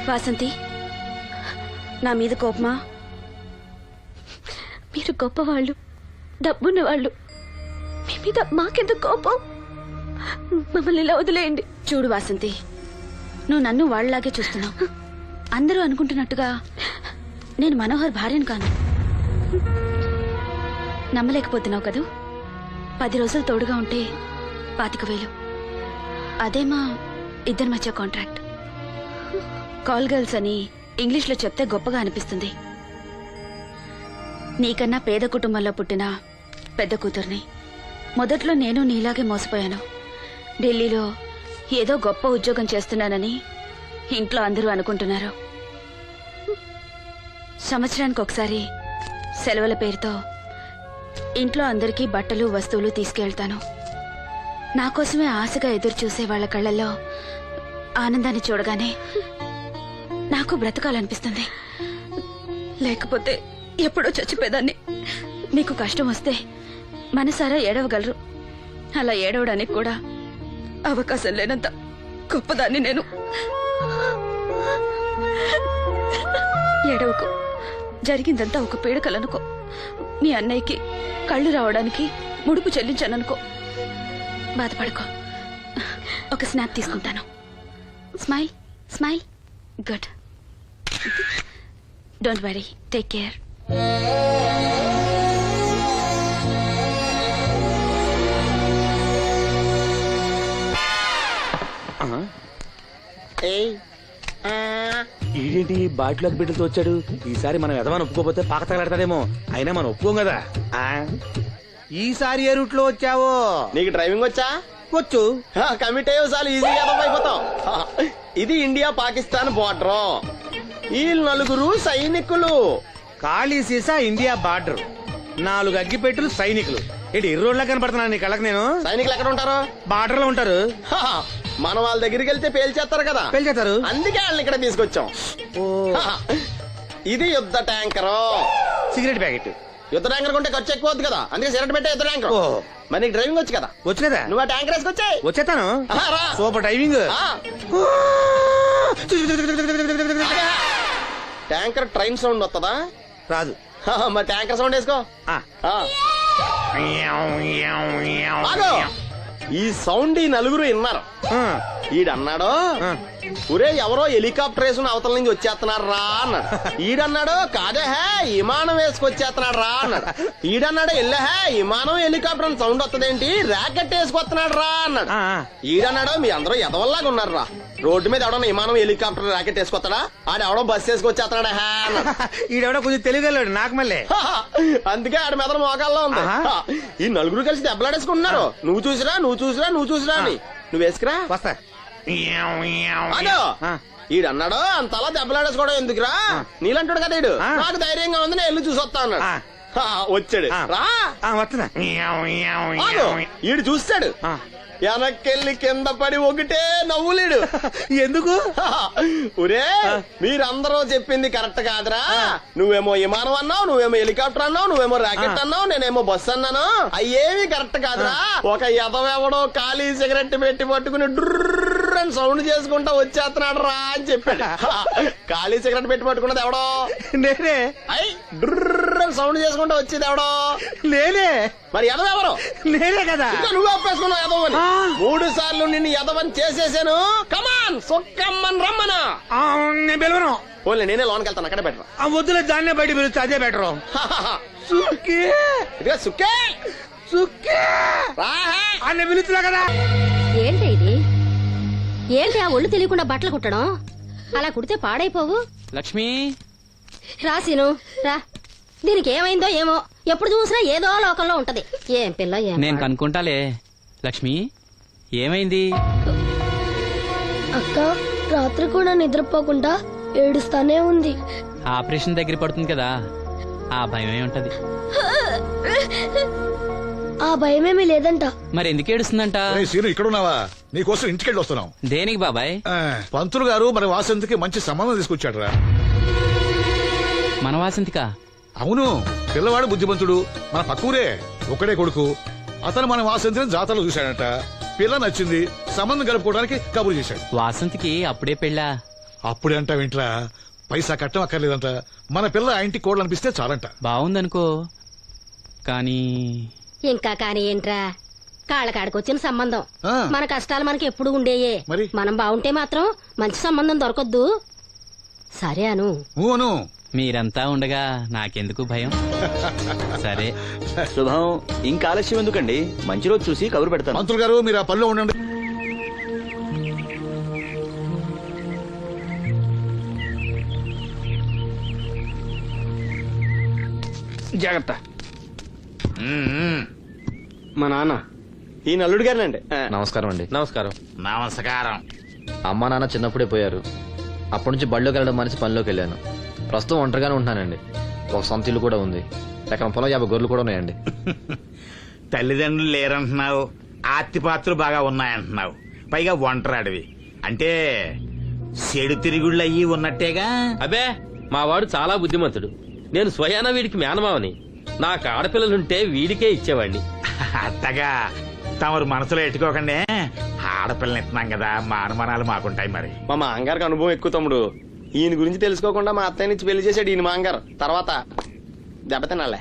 వాసంతి, నా మీద కోపమా? మీరు గొప్పవాళ్ళు, డబ్బున్న వాళ్ళు, మీ మీద మాకెందుకు కోపం? మమ్మల్ని ఇలా వదిలేయండి. చూడు వాసంతి, నువ్వు నన్ను వాళ్ళలాగే చూస్తున్నావు. అందరూ అనుకుంటున్నట్టుగా నేను మనోహర్ భార్యను కాను. నమ్మలేకపోతున్నావు కదూ? 10 రోజులు తోడుగా ఉంటే 25,000. అదే మా ఇద్దరి మధ్య కాంట్రాక్ట్. కాల్ గర్ల్స్ అని ఇంగ్లీష్లో చెప్తే గొప్పగా అనిపిస్తుంది. నీకన్నా పేద కుటుంబంలో పుట్టిన పెద్ద కూతుర్ని. మొదట్లో నేను నీలాగే మోసపోయాను. ఢిల్లీలో ఏదో గొప్ప ఉద్యోగం చేస్తున్నానని ఇంట్లో అందరూ అనుకుంటున్నారు. సంవత్సరానికి ఒకసారి సెలవుల పేరుతో ఇంట్లో అందరికీ బట్టలు వస్తువులు తీసుకెళ్తాను. నా కోసమే ఆశగా ఎదురు చూసే వాళ్ళ కళ్ళల్లో ఆనందాన్ని చూడగానే నాకు బ్రతకాలనిపిస్తుంది. లేకపోతే ఎప్పుడో చచ్చిపోయేదాన్ని. మీకు కష్టం వస్తే మనసారా ఏడవగలరు. అలా ఏడవడానికి కూడా అవకాశం లేనంత గొప్పదాన్ని నేను. ఏడవకు, జరిగిందంతా ఒక పీడకలనుకో. మీ అన్నయ్యకి కళ్ళు రావడానికి ముడుపు చెల్లించాననుకో. బాధపడుకో. ఒక స్నాప్ తీసుకుంటాను. Smile, smile. Good. Don't worry, take care. ఈడేంటి బాటిలోకి బిడ్డలతో వచ్చాడు? ఈసారి మనం ఎదవని ఒప్పుకోపోతే పాక తగలాడతాడేమో. అయినా మనం ఒప్పుకోం కదా. ఈసారి ఏ రూట్ లో వచ్చావో? నీకు డ్రైవింగ్ వచ్చా? వచ్చు. కమిట్ అయ్యో చాలు, ఈజీగా అయిపోతాం. ఇది ఇండియా పాకిస్తాన్ బోర్డర్. ఈ 4 సైనికులు. ఖాళీ సీసా ఇండియా బార్డర్, 4 అగ్గిపెట్టులు సైనికులు. ఏంటి ఇర్రోడ్లా కనపడుతున్నాను నీ కళ్ళకి నేను? సైనికులు ఎక్కడ ఉంటారు? బార్డర్ లో ఉంటారు. మనం వాళ్ళ దగ్గరికి వెళ్తే పేల్చేస్తారు కదా. పేల్చేస్తారు. అందుకే వాళ్ళని ఇక్కడ తీసుకొచ్చాం. ఇది యుద్ధ ట్యాంకర్. Cigarette packet. యుద్ధ ట్యాంకర్ కొంటే ఖర్చు ఎక్కువ అవుతుంది కదా, అందుకే సిగరెట్ పెట్టే యుద్ధ ట్యాంకర్. మరి నీకు డ్రైవింగ్ వచ్చు కదా? వచ్చు కదా. నువ్వు ఆ ట్యాంకర్ వేసుకొచ్చాయి. వచ్చేస్తాను. Super driving. Tanker train sound వస్తుందా? రాదు. మరి ట్యాంకర్ సౌండ్ వేసుకో. ఆగు. ఈ సౌండ్ ఈ నలుగురు విన్నారు. ఈడన్నాడు, ఒరే ఎవరో హెలికాప్టర్ వేసుకుని అవతల నుంచి వచ్చేస్తున్నాడు రా అన్నాడు. ఈడన్నాడు, కాదే విమానం వేసుకొచ్చేస్తున్నాడు రా అన్నాడు. ఈడన్నాడు, ఎల్లహే విమానం హెలికాప్టర్ అని సౌండ్ వస్తుందేంటి, ర్యాకెట్ వేసుకొస్తున్నాడు రా అన్నాడు. ఈడన్నాడు, మీ అందరూ ఎదవల్లాగా ఉన్నారు రా, రోడ్డు మీద ఎవడన్నా విమానం హెలికాప్టర్ ర్యాకెట్ వేసుకొస్తాడా, ఆడెవడో బస్సు వేసుకొచ్చేస్తున్నాడా హే అన్నాడు. ఈడెవడో కొంచెం తెలియగలడు నాకు మళ్ళీ. అందుకే ఆడ మెదడు మోకాల్లో ఉంది. ఈ నలుగురు కలిసి దెబ్బలాడేసుకుంటున్నారు. నువ్వు చూసిరా అని. నువ్వు వేసుకురా. వస్తా. ఈడన్నాడు, అంతలా దెబ్బలాడేసుకోవడం ఎందుకురా, నీలంటాడు కదా ఈడు, నాకు ధైర్యంగా ఉంది నేను వెళ్ళి చూసి వస్తా అన్నాడు. వచ్చాడు రా. వస్తున్నా. ఈడు చూస్తాడు, వెనక్కెళ్ళి కింద పడి ఒకటే నవ్వులేడు. ఎందుకు? ఒరే మీరందరూ చెప్పింది కరెక్ట్ కాదురా, నువ్వేమో విమానం అన్నావు, నువ్వేమో హెలికాప్టర్ అన్నావు, నువ్వేమో రాకెట్ అన్నావు, నేనేమో బస్సు అన్నాను, అయ్యేవి కరెక్ట్ కాదురా. ఒక ఎదవెవడో ఖాళీ సిగరెట్ పెట్టి పట్టుకుని డ్రర్ అని సౌండ్ చేసుకుంటా వచ్చేస్తున్నాడు రా అని చెప్పాడు. ఖాళీ సిగరెట్ పెట్టి పట్టుకున్నది ఎవడో నేనే. అయ్యి డ్రర్ అని సౌండ్ చేసుకుంటా వచ్చేది ఎవడో నేనే. మరి ఎదవెవరు? నేనే కదా. నువ్వు ఒప్పేసుకున్నావు ఎదవని. 3 సార్లు నిన్ను ఎదవని చేసేసాను. కమాన్ సొక్కమ్మని రమ్మనా. నేను పిలవను. ఓన్లీ నేనే లోనికి వెళ్తాను, అక్కడే బెటర్. వద్దులే, దాన్నే బయట పిలుస్తా, అదే బెటరు. ఇదిగా సుక్కే అన్న పిలుస్తున్నా కదా. ఏంటి ఇది? ఏంటి ఆ ఒళ్ళు తెలియకుండా బట్టలు కుట్టడం? అలా కుడితే పాడైపోవు. లక్ష్మి రాసిను రా. దీనికి ఏమైందో ఏమో, ఎప్పుడు చూసినా ఏదో లోకంలో ఉంటది. ఏం పిల్ల ఏం నేను కనుక్కుంటాలే. లక్ష్మి ఏమైంది? అక్క రాత్రి కూడా నిద్రపోకుండా ఏడుస్తానే ఉంది. ఆపరేషన్ దగ్గర పడుతుంది కదా, ఆ భయమే ఉంటది. ఆ భయమేమీ లేదంట. మరి ఎందుకు ఏడుస్తుందంట? సీను ఇక్కడ ఉన్నావా? నీకోసం ఇంటికెళ్ళి వస్తున్నాం. దేనికి బాబాయ్? పంతులు గారు మన వాసంతికి మంచి సంబంధం తీసుకొచ్చాడు రా. మన వాసంతికా? అవును, పిల్లవాడు బుద్ధిమంతుడు, మన పక్కూరే, ఒకడే కొడుకు. అతను మన వాసంతిని జాతరలో చూశాడట. పిల్ల నచ్చింది, సంబంధం కలుపుకోవడానికి కబురు చేశాడు. వాసంతికి అప్పుడే పెళ్ళా? అప్పుడే అంటా వింట్రా, పైసా కట్టం అక్కర్లేదంట. మన పిల్ల ఆ ఇంటి కోడలు అనిపిస్తే చాలంట. బాగుందనుకో, కానీ ఇంకా కానీ ఏంట్రా, కాళ్ళకాడికొచ్చిన సంబంధం. ఆ. మన కష్టాలు మనకి ఎప్పుడు ఉండేయే. మరి? మనం బాగుంటే మాత్రం మంచి సంబంధం దొరకొద్దు. సరే అను. ఊను. మీరంతా ఉండగా నాకెందుకు భయం? సరే శుభం. ఇంకా ఆలస్యం ఎందుకండి, మంచి రోజు చూసి కబురు పెడతాను. పంతులు గారు మీరు ఆ పనిలో ఉండండి. జాగ్రత్త. మా నాన్న ఈ నల్లుడు గారినండి. నమస్కారం అండి. నమస్కారం. అమ్మా నాన్న చిన్నప్పుడే పోయారు. అప్పటి నుంచి బళ్ళోకి వెళ్ళడం మనిషి పనిలోకి వెళ్ళాను. ప్రస్తుతం ఒంటరిగానే ఉంటున్నానండి. ఒక సొంత ఇల్లు కూడా ఉంది. ఎకరం పొలం 50 గొర్రెలు కూడా ఉన్నాయండి. తల్లిదండ్రులు లేరంటున్నావు, ఆస్తిపాత్రులు బాగా ఉన్నాయంటున్నావు, పైగా ఒంటరాడివి అంటే చెడు తిరుగుళ్ళు అయ్యి ఉన్నట్టేగా. అబే మా వాడు చాలా బుద్ధిమంతుడు. నేను స్వయాన వీడికి మేనమావని. నాకు ఆడపిల్లలుంటే వీడికే ఇచ్చేవాడిని. అత్తగా తమరు మనసులో ఎట్టుకోకండి, ఆడపిల్లని ఇస్తున్నాం కదా, మా అనుమానాలు మాకుంటాయి. మరి మా మాంగారికి అనుభవం ఎక్కువ తమ్ముడు. ఈయన గురించి తెలుసుకోకుండా మా అత్తయ్య నుంచి పెళ్లి చేశాడు ఈయన మాంగారు. తర్వాత దెబ్బతినాలే.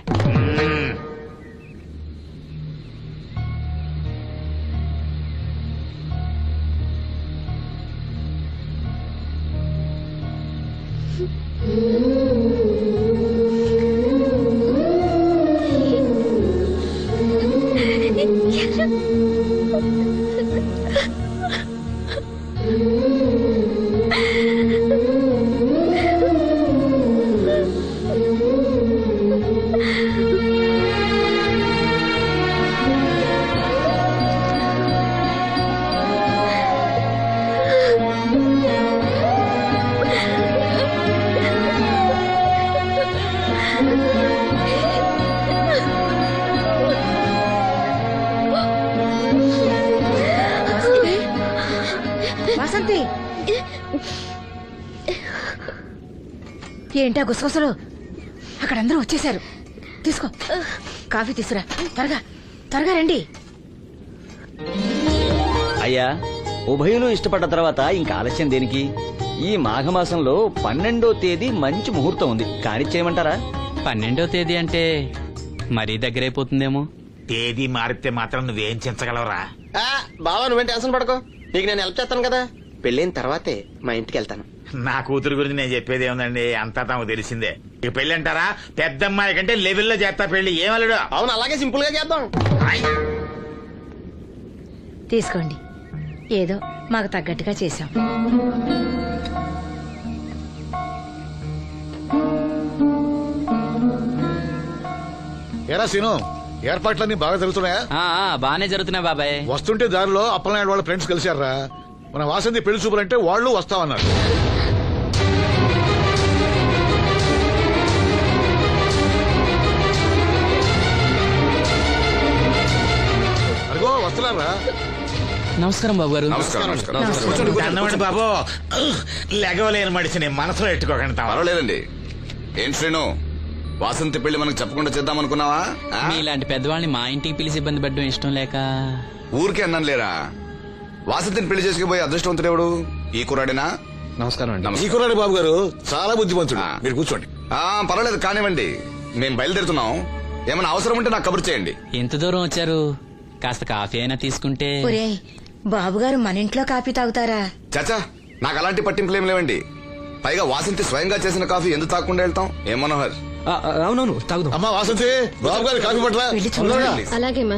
వాసంతి, ఏంటా గుసగుసలు? అక్కడ అందరూ వచ్చేసారు. తీసుకో, కాఫీ తీసురా. త్వరగా త్వరగా రండి. అయ్యా, ఉభయులు ఇష్టపడ్డ తర్వాత ఇంకా ఆలస్యం దేనికి? ఈ మాఘమాసంలో 12వ తేదీ మంచి ముహూర్తం ఉంది, కానిచ్చేయమంటారా? 12వ తేదీ అంటే మరీ దగ్గరైపోతుందేమో. తేదీ మారితే మాత్రం నువ్వేం చించగలవరా? బావా నువ్వేం టెన్షన్ పడకో, నీకు నేను హెల్ప్ చేస్తాను కదా. పెళ్ళైన తర్వాతే మా ఇంటికి వెళ్తాను. నా కూతురు గురించి నేను చెప్పేది ఏముందండి, అంతా తమకు తెలిసిందే. ఇక పెళ్లి అంటారా, పెద్దమ్మాయి కంటే లెవెల్లో చేస్తా పెళ్లి. ఏమలుడు? అవును, అలాగే సింపుల్ గా చేద్దాం. తీసుకోండి, ఏదో మాకు తగ్గట్టుగా చేశాం. ఎరా సీను, ఏర్పాట్లన్నీ బాగా జరుగుతున్నాయా? బానే జరుగుతున్నాయి బాబాయ్. వస్తుంటే దారిలో అప్పలనాయుడు వాళ్ళ ఫ్రెండ్స్ కలిశారా? మన వాసంతి పెళ్లి చూపులంటే వాళ్ళు వస్తామన్నారు. అదిగో వస్తున్నారా? నమస్కారం బాబు గారు. అన్నమాట బాబు, లెగవలేని మడిచిని మనసులో ఎట్టుకోకండి. పర్వాలేదండి. ఏం శ్రీను, వాసంతి పెళ్లి మనకు చెప్పకుండా చేద్దాం అనుకున్నావా? మీలాంటి పెద్దవాళ్ళని మా ఇంటికి పిలిచి ఇబ్బంది పెట్టడం ఇష్టం లేక ఊరికే అన్నాను లేరా. వాసంతిని పెళ్లి చేసుకుపోయి అదృష్టవంతుడెవడు? ఈ కుర్రాడినా? నమస్కారం అండి. ఈ కుర్రాడి బాబు గారు చాలా బుద్ధిమంతుడు. మీరు కూర్చోండి. పర్వాలేదు కానివ్వండి, మేము బయలుదేరుతున్నాం. ఏమైనా అవసరం ఉంటే నాకు కబురు చేయండి. ఎంత దూరం వచ్చారు, కాస్త కాఫీ అయినా తీసుకుంటే. ఒరేయ్, బాబుగారు మన ఇంట్లో కాఫీ తాగుతారా? చాచా, నాకు అలాంటి పట్టింపులేం లేవండి. పైగా వాసంతి స్వయంగా చేసిన కాఫీ ఎందుకు తాకుండా వెళ్తాం? ఏం మనోహర్? అవునవును తాగుదాం. అమ్మా వాసంతి, బాబు గారు కాఫీ పట్ల. అలాగేమా.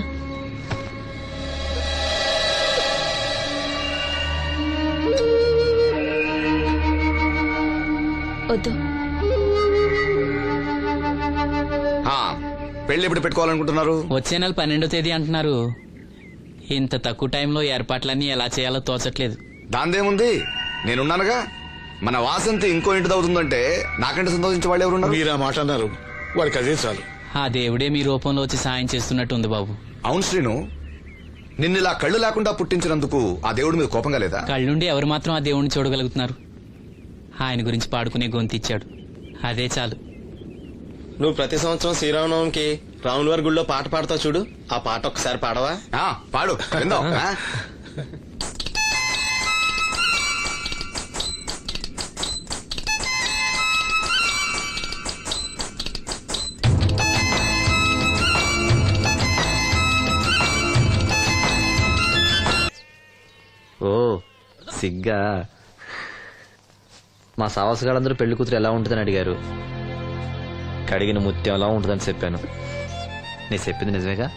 వద్దు. పెళ్లి ఎప్పుడు పెట్టుకోవాలనుకుంటున్నారు? వచ్చే నెల 12వ తేదీ అంటున్నారు. ఇంత తక్కువ టైంలో ఏర్పాట్లన్నీ ఎలా చేయాలో తోచట్లేదు. దాందేముంది, నేనున్నానుగా. మన వాసంతి ఇంకో ఇంటి అవుతుందంటే నాకంటే సంతోషించే వాళ్ళు ఎవరున్నారు? మీరు ఆ మాట అన్నారు, వాడికి అదే చాలు. ఆ దేవుడే మీ రూపంలో వచ్చి సాయం చేస్తున్నట్టు ఉంది బాబు. అవును శ్రీను, నిన్నిలా కళ్ళు లేకుండా పుట్టించినందుకు ఆ దేవుడి మీద కోపంగా లేదా? కళ్ళుండి ఎవరు మాత్రం ఆ దేవుడిని చూడగలుగుతున్నారు? ఆయన గురించి పాడుకునే గొంతిచ్చాడు, అదే చాలు. నువ్వు ప్రతి సంవత్సరం శ్రీరామనవమికి రాముల వారి గుళ్ళో పాట పాడతావు చూడు, ఆ పాట ఒక్కసారి పాడవా? పాడు, విందాం. ఓ సిగ్గా. మా సావాసగాళ్ళందరూ పెళ్లి కూతురు ఎలా ఉంటుందని అడిగారు. కడిగిన ముత్యం ఎలా ఉంటుందని చెప్పాను. నీ చెప్పింది నిజమేగా?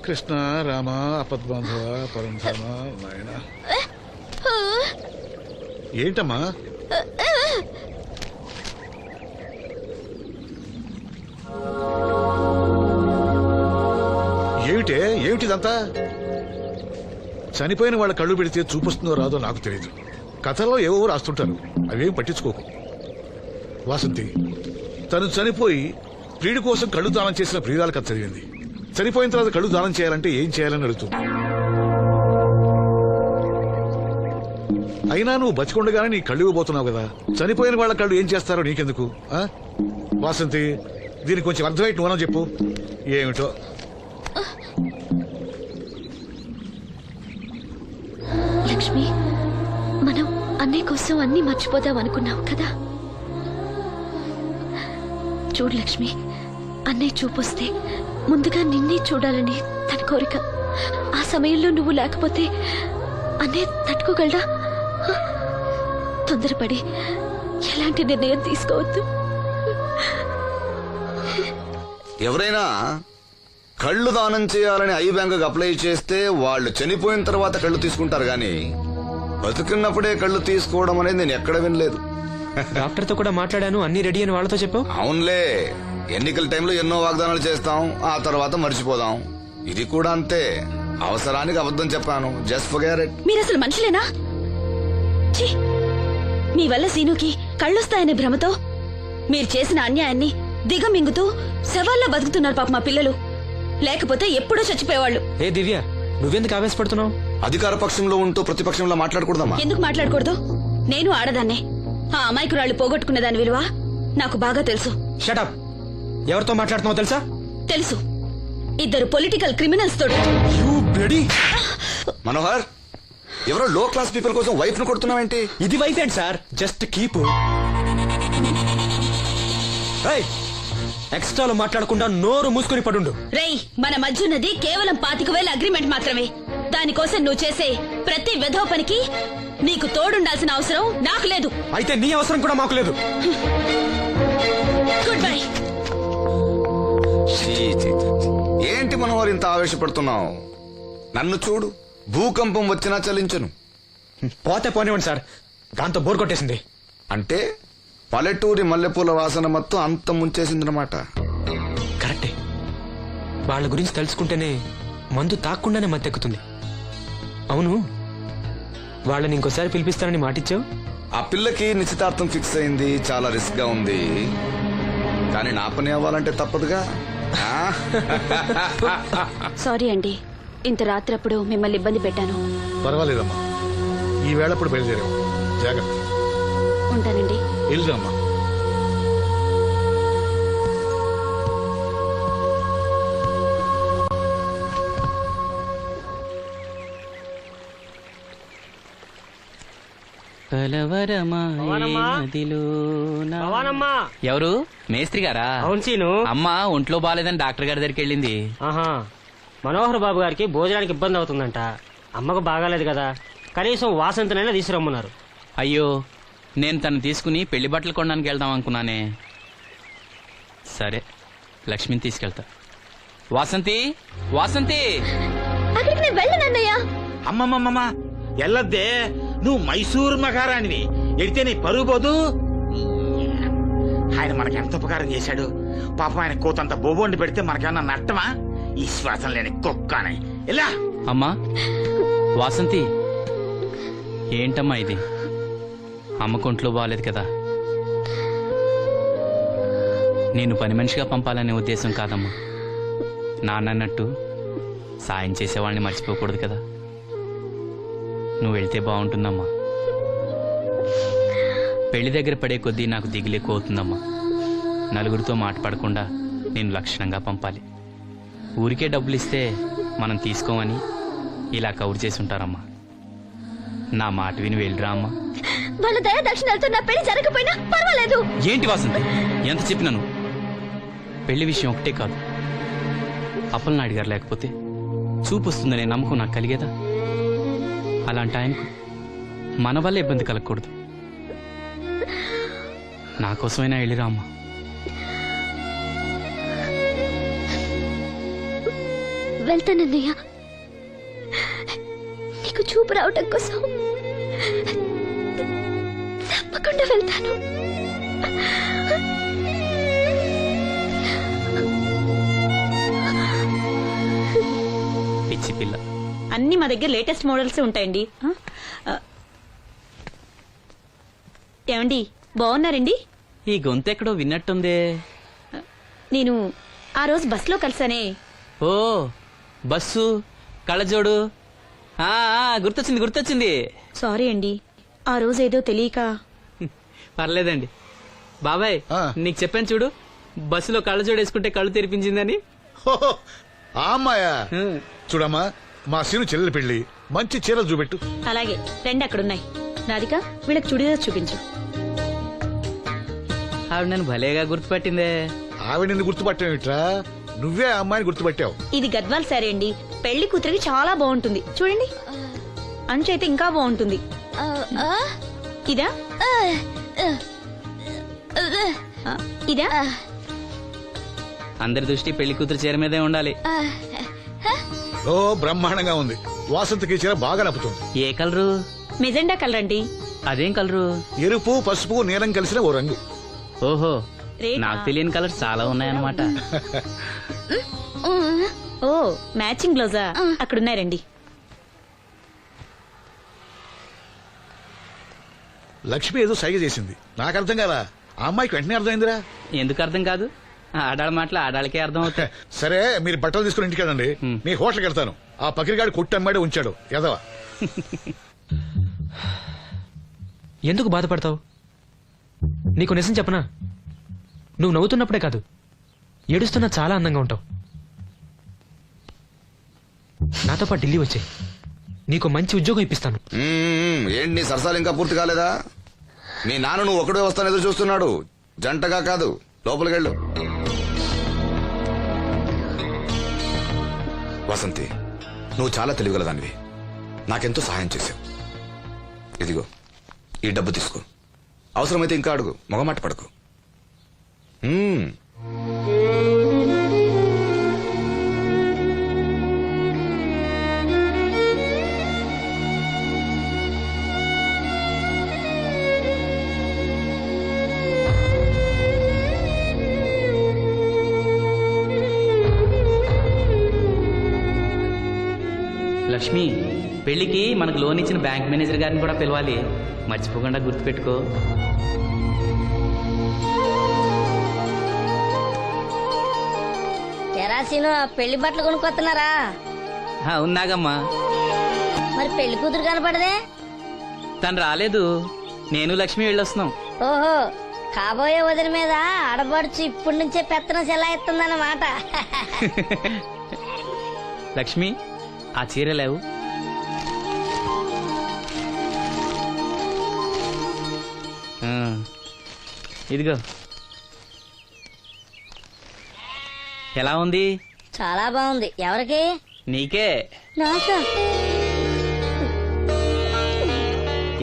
కృష్ణ రామ అపద్బాంధవ పరంధామ నాయన. ఏంటమ్మా? ఏమిటిదంతా? చనిపోయిన వాళ్ళ కళ్ళు పెడితే చూపిస్తుందో రాదో నాకు తెలియదు. కథల్లో ఏవో రాస్తుంటారు, అవేం పట్టించుకోకు. వాసంతి తను చనిపోయి ప్రియుడి కోసం కళ్ళు దానం చేసిన ప్రియురాల కథ చదివింది. చనిపోయిన తర్వాత కళ్ళు దానం చేయాలంటే ఏం చేయాలని అడుగుతుంది. అయినా నువ్వు బతికొండగానే నీ కళ్ళు ఇవ్వబోతున్నావు కదా, చనిపోయిన వాళ్ళ కళ్ళు ఏం చేస్తారో నీకెందుకు? వాసంతి, దీనికి కొంచెం అర్థమైతే నువ్వన్నా చెప్పు. ఏమిటో లక్ష్మి, మనం అన్నయ్య కోసం అన్ని మర్చిపోదాం అనుకున్నావు కదా. చూడు లక్ష్మి, అన్నయ్య చూపొస్తే ముందుగా నిన్నే చూడాలని తన కోరిక. ఆ సమయంలో నువ్వు లేకపోతే అన్నయ్య తట్టుకోగలడా? తొందరపడి ఎలాంటి నిర్ణయం తీసుకోవద్దు. ఎవరైనా కళ్ళు దానం చేయాలని ఐ బ్యాంక్ అప్లై చేస్తే వాళ్ళు చనిపోయిన తర్వాత కళ్ళు తీసుకుంటారు గాని బతుకున్నప్పుడే కళ్ళు తీసుకోవడం అనేది నేను ఎక్కడ వినలేదు. డాక్టర్తో కూడా మాట్లాడాను, అన్ని రెడీ అని వాళ్ళతో చెప్పావు. అవునులే, ఎన్నికల టైంలో ఎన్నో వాగ్దానాలు చేస్తాం, ఆ తర్వాత మర్చిపోదాం. ఇది కూడా అంతే, అవసరానికి అబద్ధం చెప్పాను. Just forget it. మీరు అసలు మనుషులేనా? మీ వల్ల సీనుకి కళ్ళొస్తాయనే భ్రమతో మీరు చేసిన అన్యాయాన్ని దిగమింగుతూ శవాల్లో బతుకుతున్నారు పాప మా పిల్లలు. లేకపోతే ఎప్పుడూ చచ్చిపోయేవాళ్ళు. ఏ దివ్య, నువ్వెందుకు ఆవేశపడుతున్నావు? అధికార పక్షంలో ఉంటూ ప్రతిపక్షంలో మాట్లాడకూడదమ్మా. ఎందుకు మాట్లాడకూడదు? నేను ఆడదాన్నే. ఆ అమాయకురాళ్ళు పోగొట్టుకునే దాని విలువ నాకు బాగా తెలుసు. షటప్. ఎవరితో మాట్లాడుతున్నావు తెలుసా? తెలుసు, ఇద్దరు పొలిటికల్ క్రిమినల్స్ తోడు. మనోహర్, ఎవరో లో క్లాస్ పీపుల్ కోసం వైఫ్ ను కొడుతున్నావేంటి? ఇది వైఫ్ ఏంటి సార్, జస్ట్ కీప్. ఎక్స్ట్రాలో మాట్లాడకుండా నోరు మూసుకొని పడుండు. రేయ్, మన మధ్య ఉన్నది కేవలం 25,000 అగ్రిమెంట్ మాత్రమే. దానికోసం నువ్వు చేసే ప్రతి వెధవ పనికి నీకు తోడుండాల్సిన అవసరం నాకు లేదు. అయితే నీ అవసరం కూడా మాకు లేదు. Good bye. ఏంటి మనోహర్ ఇంత ఆవేశపడుతున్నావు? నన్ను చూడు, భూకంపం వచ్చినా చలించను. పోతే పోనివ్వండి సార్, దాంతో బోర్ కొట్టేసింది. అంటే పల్లెటూరి మల్లెపూల వాసన మొత్తం అంత ముంచేసిందనమాట. కరెక్టే. వాళ్ళ గురించి తెలుసుకుంటేనే మందు తాక్కుండానే మత్తెక్కుతుంది. అవును, వాళ్ళని ఇంకోసారి పిలిపిస్తానని మాటిచ్చావు. ఆ పిల్లకి నిశ్చితార్థం ఫిక్స్ అయింది. చాలా రిస్క్ గా ఉంది, కానీ నా పని అవ్వాలంటే తప్పదుగా. సారీ అండి, ఇంత రాత్రప్పుడు మిమ్మల్ని ఇబ్బంది పెట్టాను. పర్వాలేదమ్మా, ఈ వేళప్పుడు బయలుదేరావు. జాగ్రత్త. ఉంటానండి. వెళ్దామా. ఎవరు? మేస్త్రి గారా? అవును సీను. అమ్మ ఒంట్లో బాగాలేదని డాక్టర్ గారి దగ్గరికి వెళ్ళింది. ఆహా, మనోహర్ బాబు గారికి భోజనానికి ఇబ్బంది అవుతుందంట. అమ్మకు బాగాలేదు కదా, కనీసం వాసంతనైనా తీసుకురమ్మన్నారు. అయ్యో, నేను తను తీసుకుని పెళ్లి బట్టలు కొనడానికి వెళ్దాం అనుకున్నానే. సరే, లక్ష్మిని తీసుకెళ్తా. వాసంతి, వాసంతి. అక్కడికి నేను వెళ్ళనన్నయ్యా. అమ్మమ్మమ్మ ఎల్లద్దే, నువ్వు మైసూరు మహారాణివి. ఎడితే నీ పరుగు పోదు. ఆయన మనకి ఎంత ఉపకారం చేశాడు పాపం. ఆయన కోతంత బొబోండి పెడితే మనకేమన్నా నట్టమా? ఈ శ్వాసం లేని కుక్కనే. ఇలా అమ్మా వాసంతి, ఏంటమ్మా ఇది? అమ్మకొంట్లో బాగాలేదు కదా. నేను పని మనిషిగా పంపాలనే ఉద్దేశం కాదమ్మా. నాన్నన్నట్టు సాయం చేసేవాళ్ళని మర్చిపోకూడదు కదా. నువ్వు వెళ్తే బాగుంటుందమ్మా. పెళ్లి దగ్గర పడే కొద్దీ నాకు దిగులెక్కువ అవుతుందమ్మా. నలుగురితో మాట పడకుండా నేను లక్షణంగా పంపాలి. ఊరికే డబ్బులు ఇస్తే మనం తీసుకోమని ఇలా కవర్ చేసి ఉంటారమ్మా. నా మాట విని వెళ్ళిరా అమ్మా. వాళ్ళ దయ దక్షిణాలతో నా పెళ్లి జరగకపోయినా పర్వాలేదు. ఏంటి వాసంతి, ఎంత చెప్పినాను? పెళ్లి విషయం ఒకటే కాదు, అప్పలనాయుడు గారు లేకపోతే చూపు వస్తుందనే నమ్మకం నాకు కలిగేదా? అలాంటి ఆయనకు మన వల్ల ఇబ్బంది కలగకూడదు. నా కోసమైనా వెళ్ళిరా అమ్మా. వెళ్తానన్నయ్య, నీకు చూపు రావటం కోసం తప్పకుండా వెళ్తాను. పిచ్చి పిల్ల. అన్ని మా దగ్గర లేటెస్ట్ మోడల్స్ ఉంటాయండి. ఏమండి, బాగున్నారండి? ఈ గొంతు ఎక్కడో విన్నట్టుందే. నేను ఆ రోజు బస్సులో కలిసానే. ఓ, బస్సు, కళ్ళజోడు. గుర్తొచ్చింది గుర్తొచ్చింది. సారీ అండి, ఆ రోజు ఏదో తెలియక. పర్లేదండి. బాబాయ్, నీకు చెప్పాను చూడు, బస్సులో కళ్ళజోడు వేసుకుంటే కళ్ళు తెరిపించిందని. ఆ అమ్మాయా? చూడమ్మా, మా సీను చెల్లెలు పెళ్లి, మంచి చీరలు చూపెట్టు. అలాగే, రెండు అక్కడున్నాయి. రాధిక, వీళ్ళకి చుడిదార్ చూపించు. ఆవిడ నన్ను భలేగా గుర్తుపట్టిందే. ఆవిడ నిన్ను గుర్తుపట్టావిట్రా? నువ్వే ఆ అమ్మాయిని గుర్తుపట్టావు. ఇది గద్వాల్ సారీ అండి, పెళ్లి కూతురికి చాలా బాగుంటుంది. చూడండి, అంచు అయితే ఇంకా బాగుంటుంది. ఇదా ఇదా? అందరి దృష్టి పెళ్లి కూతురు చీర మీదే ఉండాలి. ఓ, బ్రహ్మాండంగా ఉంది. వాసంతకి చీర బాగా నప్పుతుంది. ఏ కలరు? మెజెండా కలర్ అండి. అదేం కలరు? ఎరుపు, పసుపు, నీలం కలిసిన ఓ రంగు. ఓహో, నాకు తెలియని కలర్స్ చాలా ఉన్నాయన్నమాట. ఓ, మ్యాచింగ్ బ్లౌజా? అక్కడున్నారండి. లక్ష్మి ఏదో సైగ చేసింది, నాకు అర్థం కాదా? ఆ అమ్మాయికి వెంటనే అర్థమైందిరా. ఎందుకు అర్థం కాదు? ఆడాళ్ళ మాటలు ఆడాళ్ళకే అర్థం అవుతాయి. సరే, మీరు బట్టలు తీసుకుని ఇంటికి వెళ్ళండి. నీ హోటల్కి వెళ్తాను. ఆ పకిరిగాడు కొట్టి అమ్మాడే ఉంచాడు ఎదవా. ఎందుకు బాధపడతావు? నీకు నిజం చెప్పనా? నువ్వు నవ్వుతున్నప్పుడే కాదు, ఏడుస్తున్నా చాలా అందంగా ఉంటావు. నాతో పాటు ఢిల్లీ వచ్చే, నీకు మంచి ఉద్యోగం ఇప్పిస్తాను. ఏంటి నీ సరసాలు ఇంకా పూర్తి కాలేదా? మీ నాన్న నువ్వు ఒకడే వస్తాను ఎదురు చూస్తున్నాడు, జంటగా కాదు. లోపలికెళ్ళు. వసంతి, నువ్వు చాలా తెలివిగలదానివి, నాకెంతో సహాయం చేశావు. ఇదిగో ఈ డబ్బు తీసుకో, అవసరమైతే ఇంకా అడుగు, మొగమాట పడకు. లక్ష్మి, పెళ్లికి మనకు లోన్ ఇచ్చిన బ్యాంక్ మేనేజర్ గారిని కూడా పిలవాలి, మర్చిపోకుండా గుర్తుపెట్టుకో. తెరాసీను పెళ్లి బట్టలు కొనుక్కొస్తున్నారా? ఉన్నాగమ్మా. మరి పెళ్లి కూతురు కనపడదే? తను రాలేదు, నేను లక్ష్మి వెళ్ళొస్తున్నాం. ఓహో, కాబోయే వదిన మీద ఆడబడుచు ఇప్పటి నుంచే పెత్తనం సెలాయిస్తుందన్నమాట. లక్ష్మి, ఆ చీర లేవు. ఇదిగో. ఎలా ఉంది? చాలా బాగుంది. ఎవరికి? నీకే. నాకా?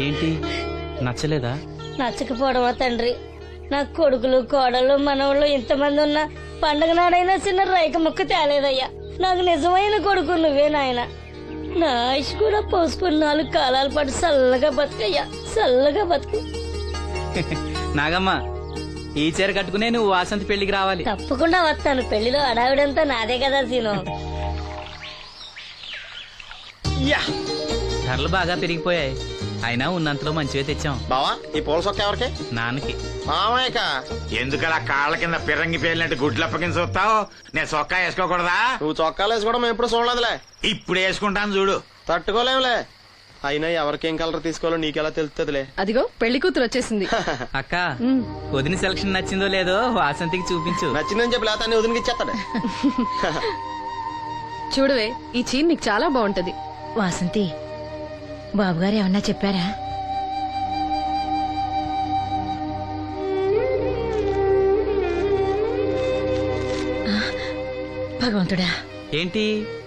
ఏంటి, నచ్చలేదా? నచ్చకపోవడమా తండ్రి? నా కొడుకులు కోడళ్ళు మనవాళ్ళు ఇంతమంది ఉన్నా పండగ నాడైనా చిన్న రైక ముక్క తేలేదయ్యా. నాకు నిజమైన కొడుకు నువ్వే నాయన. నా ఆయుష్ కూడా పోసుకుని 4 కాలాల పాటు చల్లగా బతుకయ్యా, చల్లగా బతుకు. నాగమ్మ, ఈ చీర కట్టుకునే నువ్వు వాసంతి పెళ్లికి రావాలి. తప్పకుండా వస్తాను. పెళ్లిలో అడావిడంతా నాదే కదా సీను. ధరలు బాగా పెరిగిపోయాయి, అయినా ఉన్నంతలో మంచివే తెచ్చాం. బావా, ఈ పూల సొక్క ఎవరికి? నాన్నకి. మామయ్యక. ఎందుకలా కాళ్ళ కింద పిరంగి పేలినట్టు గుడ్లప్ప కింద చూస్తావు? నేను చొక్కా వేసుకోకూడదా? నువ్వు చొక్కాలు వేసుకోవడం మేము ఎప్పుడు చూడలేదులే. ఇప్పుడు వేసుకుంటాను చూడు. తట్టుకోలేములే. అయినా ఎవరికేం కలర్ తీసుకోవాలో నీకెలా తెలుస్తుందిలే. అదిగో పెళ్లి కూతురు వచ్చేసింది. అక్క, వదిన సెలక్షన్ నచ్చిందో లేదో వాసంతికి చూపించు. నచ్చిందని చెప్పి లేత వదినకి ఇచ్చేస్తాడు. చూడవే, ఈ చీర నీకు చాలా బాగుంటది. వాసంతి, బాబుగారు ఏమన్నా చెప్పారా? భగవంతుడా, ఏంటి?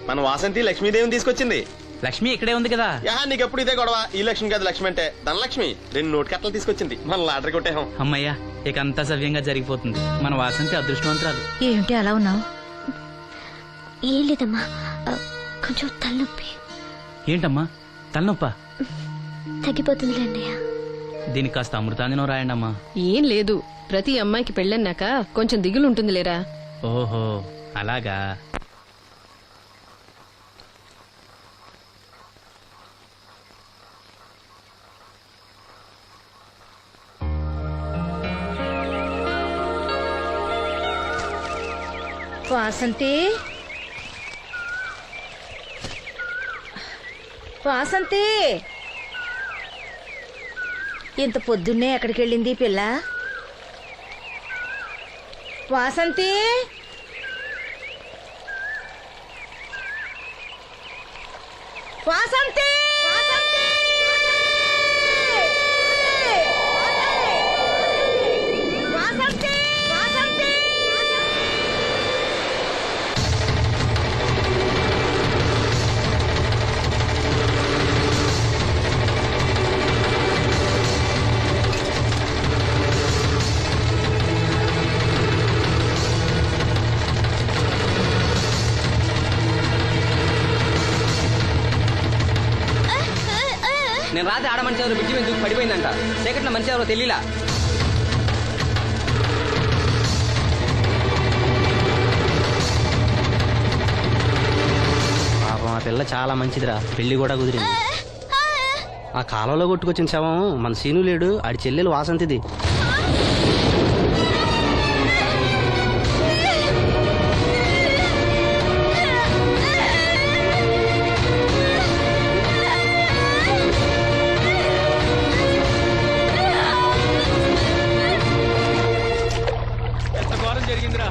మన వాసంతి లక్ష్మీదేవిని తీసుకొచ్చింది. లక్ష్మి ఇక్కడే ఉంది కదా. నీకెప్పుడు ఇదే గొడవ. ఈ లక్ష్మి కాదు, లక్ష్మి అంటే ధనలక్ష్మి. 2 నోటు కట్టలు తీసుకొచ్చింది. మన లాటరీ కొట్టేహం. అమ్మయ్యా, ఇక అంతా సవ్యంగా జరిగిపోతుంది. మన వాసంతి అదృష్టవంతురాలు. ఏమిటి అలా ఉన్నావు? ఏం లేదమ్మా, కొంచెం తలనొప్పి. ఏంటమ్మా తలనొప్పా? తగ్గిపోతుంది అన్నయ్య. దీనికి కాస్త అమృతాంజనం రాయండి అమ్మా. ఏం లేదు, ప్రతి అమ్మాయికి పెళ్ళన్నాక కొంచెం దిగులు ఉంటుంది లేరా. ఓహో, అలాగా. వాసంతి, వాసంతి, ఇంత పొద్దున్నే ఎక్కడికి వెళ్ళింది పిల్ల? వాసంతి, వాసంతి, వాసంతి, వాసంతి. నేను రాత్రి ఆడ మనిషి ఎవరు బిడ్జి మీద దూకి పడిపోయిందంట. చీకట్లో మనిషి ఎవరో తెలియలా. పాపం ఆ పిల్ల చాలా మంచిదిరా, పెళ్లి కూడా కుదిరింది. ఆ కాలంలో కొట్టుకొచ్చిన శవం మన సీను లేడు, ఆడి చెల్లెలు వాసంతిది. ఎంత ఘోరం జరిగిందిరా.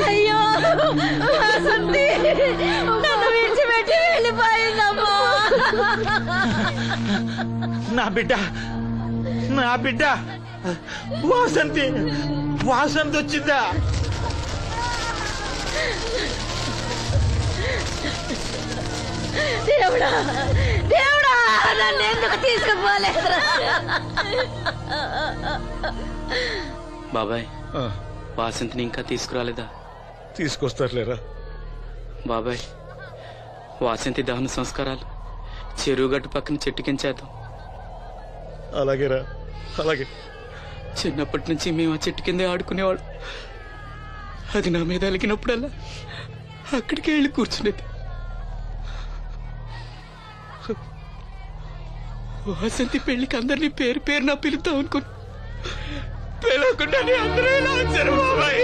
అయ్యో వాసంతి నన్ను విడిచిపెట్టి వెళ్ళిపోయిందమ్మా. నా బిడ్డ వాసంతి వచ్చిందా? దేవుడా దేవుడా నన్ను ఎందుకు తీసుకుపోలేదురా? బాబాయ్ వాసంతిని ఇంకా తీసుకురాలేదా? తీసుకొస్తారులేరా. బాబాయ్ వాసంతి దహన సంస్కారాలు చెరువు గట్టు పక్కన చెట్టు కించేద్దాం. అలాగేరా, అలాగే. చిన్నప్పటి నుంచి మేము ఆ చెట్టు కిందే ఆడుకునేవాడు. అది నా మీద అలిగినప్పుడల్లా అక్కడికి వెళ్ళి కూర్చునేది. వాసంతి పెళ్లికి అందరినీ పేరు పేరు నా పిలుద్దాం అనుకుని పిలవకుండానే అందరూ ఇలా వచ్చారు బాబాయ్.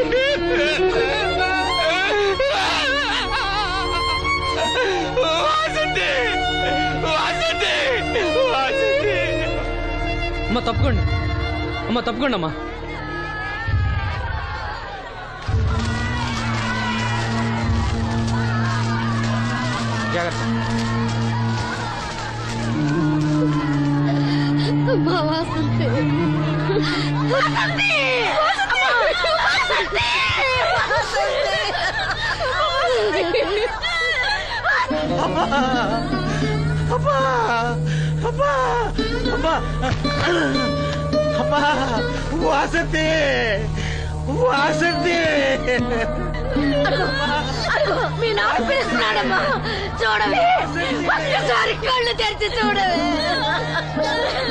అమ్మ తప్పకుండా అమ్మా. జాగ్రత్త. అమ్మా వాసంతి వాసంతి వాసంతి మీ నాన్న పిలుస్తున్నాడమ్మా. చూడవే ఒక్కసారి కళ్ళు తెరిచి చూడవే.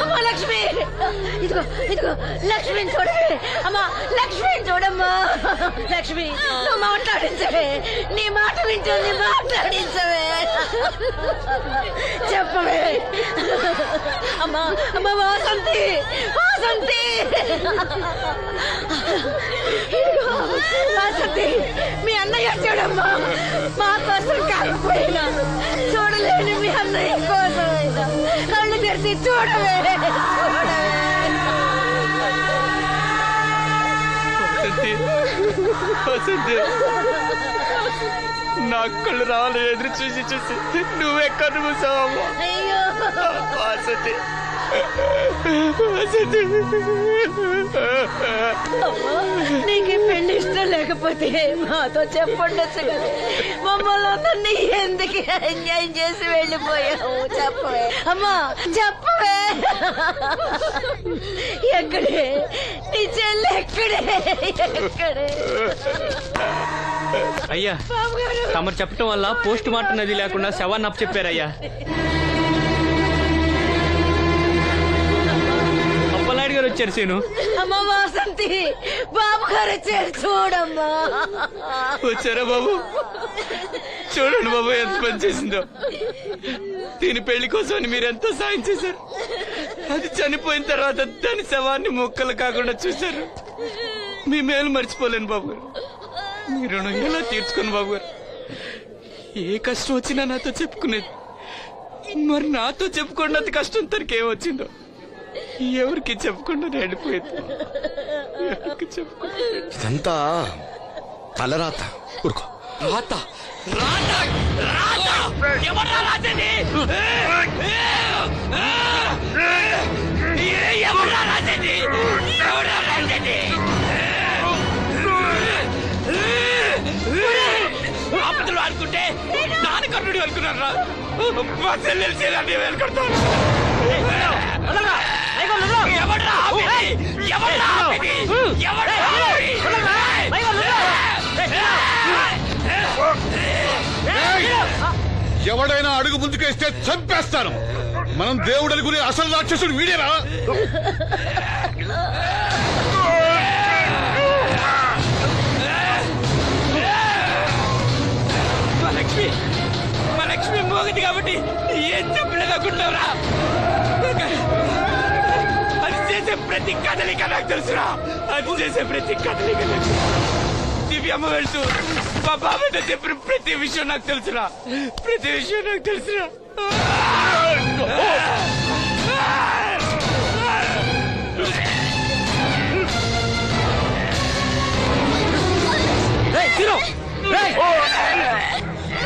అమ్మా లక్ష్మి ఇదిగో లక్ష్మిని చూడవే. అమ్మా లక్ష్మిని చూడమ్మా. లక్ష్మి నువ్వు మాట్లాడించవే. నీ మాట వింటుంది మాట్లాడించవే. చెప్పవే అమ్మా. వాసంతి వాసంతి మీ అన్నయ్య చూడమ్మా. మా కోసం కాకపోయినా చూడలేని మీ అన్నయ్య కోసమైనా కళ్ళు తెరిచి చూడవే. నా కళ్ళు రావాలి ఎదురు చూసి నువ్వే కన్ను మూసావమ్మా. అయ్యో వాసంతి నీకు పెళ్లి ఇష్టం లేకపోతే మాతో చెప్పండొచ్చు కదా. మమ్మల్ని అందరినీ ఎందుకు అన్యాయం చేసి వెళ్ళిపోయావు? చెప్పవే అమ్మా చెప్పవే. ఎక్కడే నీ చెల్లి? ఎక్కడే? అయ్యా తమరు చెప్పటం వల్ల పోస్ట్ మార్టం నది లేకుండా శవాన్ని అప్పచెప్పారయ్యా. అప్పలనాయుడు గారు వచ్చారు సీను. అమ్మ వాసంతి బాబు గారు వచ్చారు చూడమ్మా. వచ్చారా బాబు? చూడండి బాబు ఎంత పని చేసిందో. దీని పెళ్లి కోసం మీరు ఎంతో సాయం చేశారు. అది చనిపోయిన తర్వాత దాని శవాన్ని ముక్కలు కాకుండా చూశారు. మీ మేలు మర్చిపోలేను బాబు గారు. మీ రుణం ఎలా తీర్చుకోను బాబు గారు. ఏ కష్టం వచ్చినా నాతో చెప్పుకునేది. మరి నాతో చెప్పుకున్నది కష్టం తనకి ఏమొచ్చిందో ఎవరికి చెప్పకుండా వెళ్ళిపోయింది. ఇదంతా తలరాత. ఊరుకో. రాత ఎవరా రాజని? ఎవరా రాజని? ఆపదలు అనుకుంటే నాన్నకర్ణుడు అనుకున్నారా? మా చెల్లెలు చేయాలని వెళ్ళుకుంటాను. ఎవడైనా అడుగు ముందుకేస్తే చంపేస్తాను. మనం దేవుడు అనుకునే అసలు రాక్షసుడు వీడేరా? మా లక్ష్మి మోగది కాబట్టి ఏం చెప్పలేదనుకుంటున్నారా? అది చేసే ప్రతి కదలిక నాకు తెలుసురా. అది చేసే ప్రతి కదలిక నాకు బేబీ అమ్మ వెళ్తూ మా బాబాయ్ నాకు చెప్పిన ప్రతి విషయం నాకు తెలుసురా, ప్రతి విషయం నాకు తెలుసురా.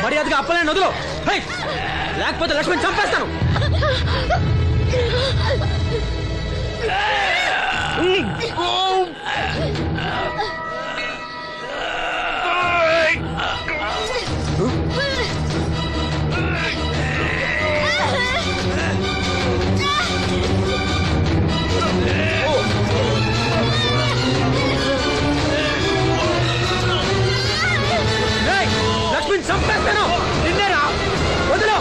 మర్యాదగా అప్పలేని వదులు, లేకపోతే లక్ష్మణ్ చంపేస్తాను. లక్ష్మణ్ చంపేస్తాను. నిన్నేరా వదులు.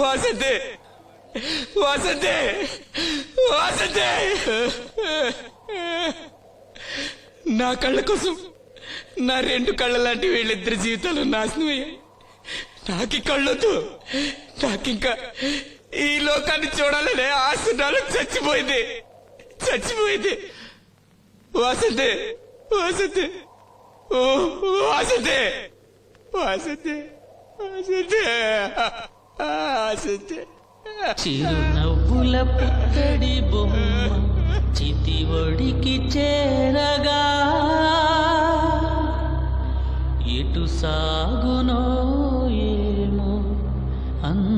వాసంతి, వాసంతి, వాసంతి, నా కళ్ళ కోసం నా రెండు కళ్ళ లాంటి వీళ్ళిద్దరి జీవితాలు నాశనమయ్యాయి. నాకి కళ్ళొద్దు, నాకింకా ఈ లోకాన్ని చూడాలనే ఆశ నాలో చచ్చిపోయింది, చచ్చిపోయింది. వాసంతి, వాసంతి, ఓ వాసంతి, వాసంతి, వాసంతి, వాసంతి. చిరునవ్వుల పుత్తడి బొమ్మ చితి ఒడికి చేరగా ఎటు సా